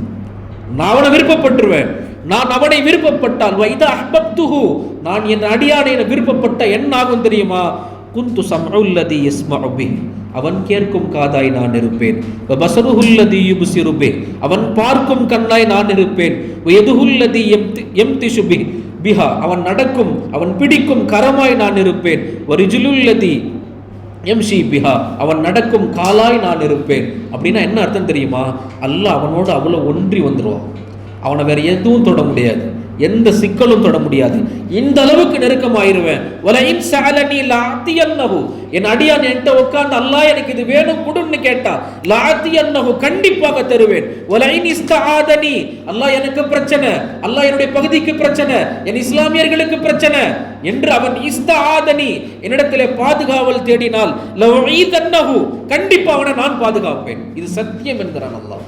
நான் அவனை விருப்பப்பட்டுருவேன். நான் அவனை விருப்பப்பட்டால் வைதா அஹ்பப்துஹு, நான் என் அடியானை விருப்பப்பட்ட என்ன ஆகும் தெரியுமா? குந்து சம்உல்லதி யஸ்மஉ பிஹி, அவன் கேட்கும் காதாய் நான் இருப்பேன். வபஸருஹுல்லதி யுப்ஸிரு பிஹி, அவன் பார்க்கும் கண்ணாய் நான் இருப்பேன். வயதுஹுல்லதி யம்திஷு பிஹா, அவன் நடக்கும், அவன் பிடிக்கும் கரமாய் நான் இருப்பேன். வரிஜுலுல்லதி எம்ஷி பிஹா, அவன் நடக்கும் காலாய் நான் இருப்பேன். அப்படின்னா என்ன அர்த்தம் தெரியுமா? அல்லாஹ் அவனோடு அவ்வளோ ஒன்றி வந்துடுவான். அவனை வேற எதுவும் தொட முடியாது, எந்த சிக்கலும் தொட முடியாது. இந்த அளவுக்கு நெருக்கமாயிருவேன். வலஇன் ஸஅலனி லஅதியன்னஹு, என் அடியான் என்கிட்ட உட்கார்ந்து அல்லாஹ் எனக்கு இது வேணும் கொடுன்னு கேட்டா, லஅதியன்னஹு, கண்டிப்பாக தருவேன். வலஇன் இஸ்தஆதனி, அல்லாஹ் எனக்கு பிரச்சனை, அல்லாஹ் என்னுடைய பகுதிக்கு பிரச்சனை, என் இஸ்லாமியர்களுக்கு பிரச்சனை என்று அவன் இஸ்தஆதனி, என்னிடத்திலே பாதுகாவல் தேடினால், லஉஈதன்னஹு, கண்டிப்பா அவனை நான் பாதுகாப்பேன். இது சத்தியம் என்கிறான் அல்லாஹ்.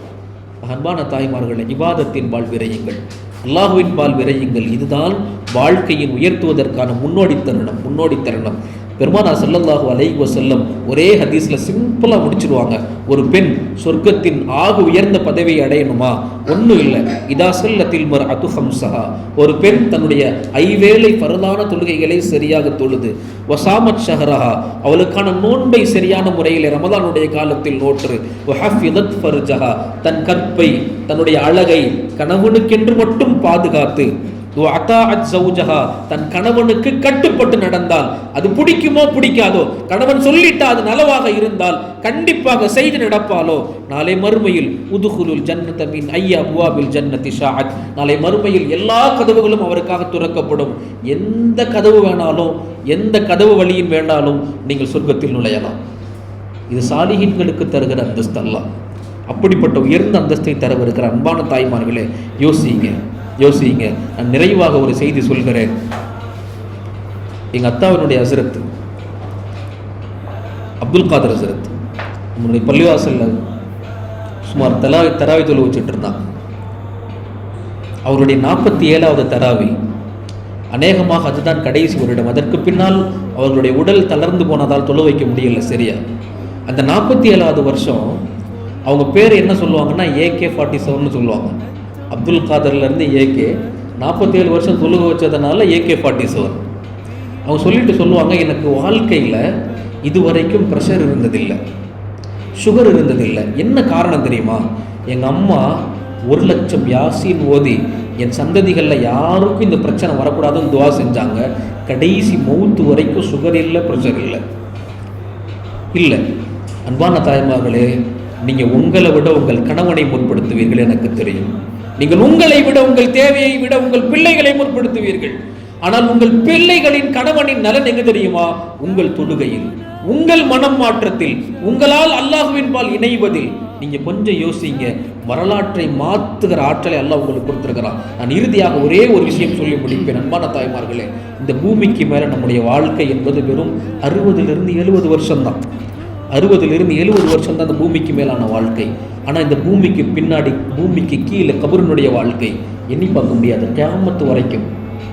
அன்பான தாய்மார்களே, இபாதத்தின் பால் விரையுங்கள், அல்லாஹுவின் பால் விரையுங்கள். இதுதான் வாழ்க்கையின் உயர்த்துவதற்கான முன்னோடி தருணம். பெருமானார் ஸல்லல்லாஹு அலைஹி வஸல்லம் ஒரே ஹதீஸ்ல சிம்பிளா முடிச்சிருவாங்க. ஒரு பெண் சொர்க்கத்தின் ஆக உயர்ந்த பதவியை அடையணுமா? ஒன்றும் இல்லை. இதா ஸல்லத்தில் மர்அத்து ஹம்ஸஹா, ஒரு பெண் தன்னுடைய ஐவேளை ஃபர்தான தொழுகைகளை சரியாக தொழுது, வஸாமத் ஷஹரஹா, அவளுக்கான நோன்பை சரியான முறையில் ரமதானுடைய காலத்தில் நோற்று, வஹஃபிதத் ஃபர்ஜஹா, தன் கற்பை, தன்னுடைய அழகை கணவனுக்கென்று மட்டும் பாதுகாத்து, தன் கணவனுக்கு கட்டுப்பட்டு நடந்தால், அது பிடிக்குமோ பிடிக்காதோ, கணவன் சொல்லிட்டா அது நலவாக இருந்தால் கண்டிப்பாக செய்து நடப்பாலோ, நாளை மறுமையில் உதுகுலுல் ஜன்னத மின் ஐய அப்வாபில் ஜன்னதி ஷாஅத், நாளை மறுமையில் எல்லா கதவுகளும் அவருக்காக துறக்கப்படும். எந்த கதவு வேணாலும், எந்த கதவு வழியின் வேண்டாலும் நீங்கள் சொர்க்கத்தில் நுழையலாம். இது சாலிஹீன்களுக்கு தருகிற அந்தஸ்து அல்ல. அப்படிப்பட்ட உயர்ந்த அந்தஸ்தை தரவிருக்கிற அன்பான தாய்மார்களே, யோசிங்க. நான் நிறைவாக ஒரு செய்தி சொல்கிறேன். எங்கள் அத்தாவினுடைய ஹசரத் அப்துல் காதர் ஹசரத் நம்மளுடைய பள்ளிவாசல்ல சுமார் தராவி தொழு வச்சுட்டு இருந்தான். அவருடைய 47வது தராவி, அநேகமாக அதுதான் கடைசி வருடம். அதற்கு பின்னால் அவர்களுடைய உடல் தளர்ந்து போனதால் தொழு வைக்க முடியல சரியா. அந்த 47வது வருஷம் அவங்க பேர் என்ன சொல்லுவாங்கன்னா AK-47 சொல்லுவாங்க. அப்துல் காதர்லேருந்து AK 47 வருஷம் தொழுக வச்சதுனால AK-47. அவங்க சொல்லுவாங்க, எனக்கு வாழ்க்கையில் இதுவரைக்கும் ப்ரெஷர் இருந்ததில்லை, சுகர் இருந்ததில்லை. என்ன காரணம் தெரியுமா? எங்கள் அம்மா 1,00,000 யாசீன் ஓதி என் சந்ததிகளில் யாருக்கும் இந்த பிரச்சனை வரக்கூடாதுன்னு துவா செஞ்சாங்க. கடைசி மௌத்து வரைக்கும் சுகர் இல்லை, ப்ரெஷர் இல்லை. அன்பான தாய்மார்களே, நீங்கள் உங்களை விட உங்கள் கணவனை முற்படுத்துவீர்கள் எனக்கு தெரியும். நீங்கள் உங்களை விட, உங்கள் தேவையை விட உங்கள் பிள்ளைகளை முற்படுத்துவீர்கள். ஆனால் உங்கள் பிள்ளைகளின் கணவனின் நலன் எங்க தெரியுமா? உங்கள் தொழுகையில், உங்கள் மனம் மாற்றத்தில், உங்களால் அல்லாஹ்வின் பால் இணைவதில். நீங்க கொஞ்சம் யோசிங்க. வரலாற்றை மாற்றுகிற ஆற்றலை அல்லாஹ் உங்களுக்கு கொடுத்திருக்கிறான். நான் இறுதியாக ஒரே ஒரு விஷயம் சொல்லி முடிப்பேன். அன்பான தாய்மார்களே, இந்த பூமிக்கு மேல நம்முடைய வாழ்க்கை என்பது வெறும் 60 to 70 வருஷம் தான். 60 to 70 வருஷம் தான் இந்த பூமிக்கு மேலான வாழ்க்கை. ஆனால் இந்த பூமிக்கு பின்னாடி, பூமிக்கு கீழே கபரினுடைய வாழ்க்கை எண்ணி பார்க்க முடியாது. கியாமத்து வரைக்கும்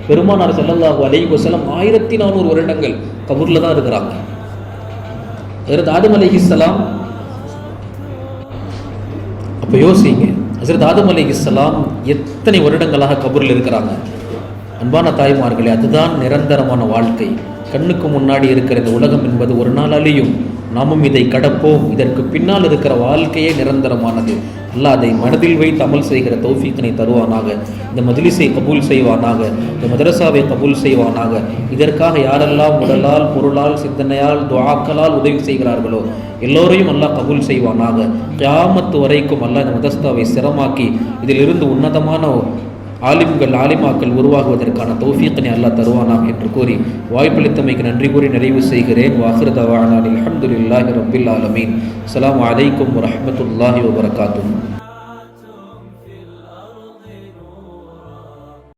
பெருமானார் ஸல்லல்லாஹு அலைஹி வஸல்லம் 1400 வருடங்கள் கபூர்ல தான் இருக்கிறாங்க. ஹஜ்ரத் ஆதம் அலைஹிஸ்ஸலாம், அப்போ யோசிங்க, ஹஜ்ரத் ஆதம் அலைஹிஸ்ஸலாம் எத்தனை வருடங்களாக கபூரில் இருக்கிறாங்க. அன்பான தாய்மார்களே, அதுதான் நிரந்தரமான வாழ்க்கை. கண்ணுக்கு முன்னாடி இருக்கிற இந்த உலகம் என்பது ஒரு நாள் அழியும். நாமும் இதை கடப்போம். இதற்கு பின்னால் இருக்கிற வாழ்க்கையே நிரந்தரமானது. அல்லாஹ் அதை மனதில் வைத்து அமல் செய்கிற தௌஃபீக்கினை தருவானாக. இந்த மஜ்லிஸை கபூல் செய்வானாக. இந்த மதரசாவை கபூல் செய்வானாக. இதற்காக யாரெல்லாம் உடலால், பொருளால், சிந்தனையால், துஆக்களால் உதவி செய்கிறார்களோ எல்லோரையும் அல்லாஹ் கபூல் செய்வானாக. கியாமத்து வரைக்கும் அல்லாஹ் இந்த மதரசாவை சிரமாக்கி இதிலிருந்து உன்னதமான ஆலிம்கள், ஆலிமாக்கள் உருவாகுவதற்கான தௌஃபீக்கினை அல்லாஹ் தருவானாக என்று கூறி வாய்ப்பளித்தமைக்கு நன்றி கூறி நிறைவு செய்கிறேன். வாஹிரு தஅவானா அல்ஹம்துலில்லாஹி ரப்பில் ஆலமீன். அஸ்ஸலாமு அலைக்கும் வரஹ்மத்துல்லாஹி வபரகாத்துஹு.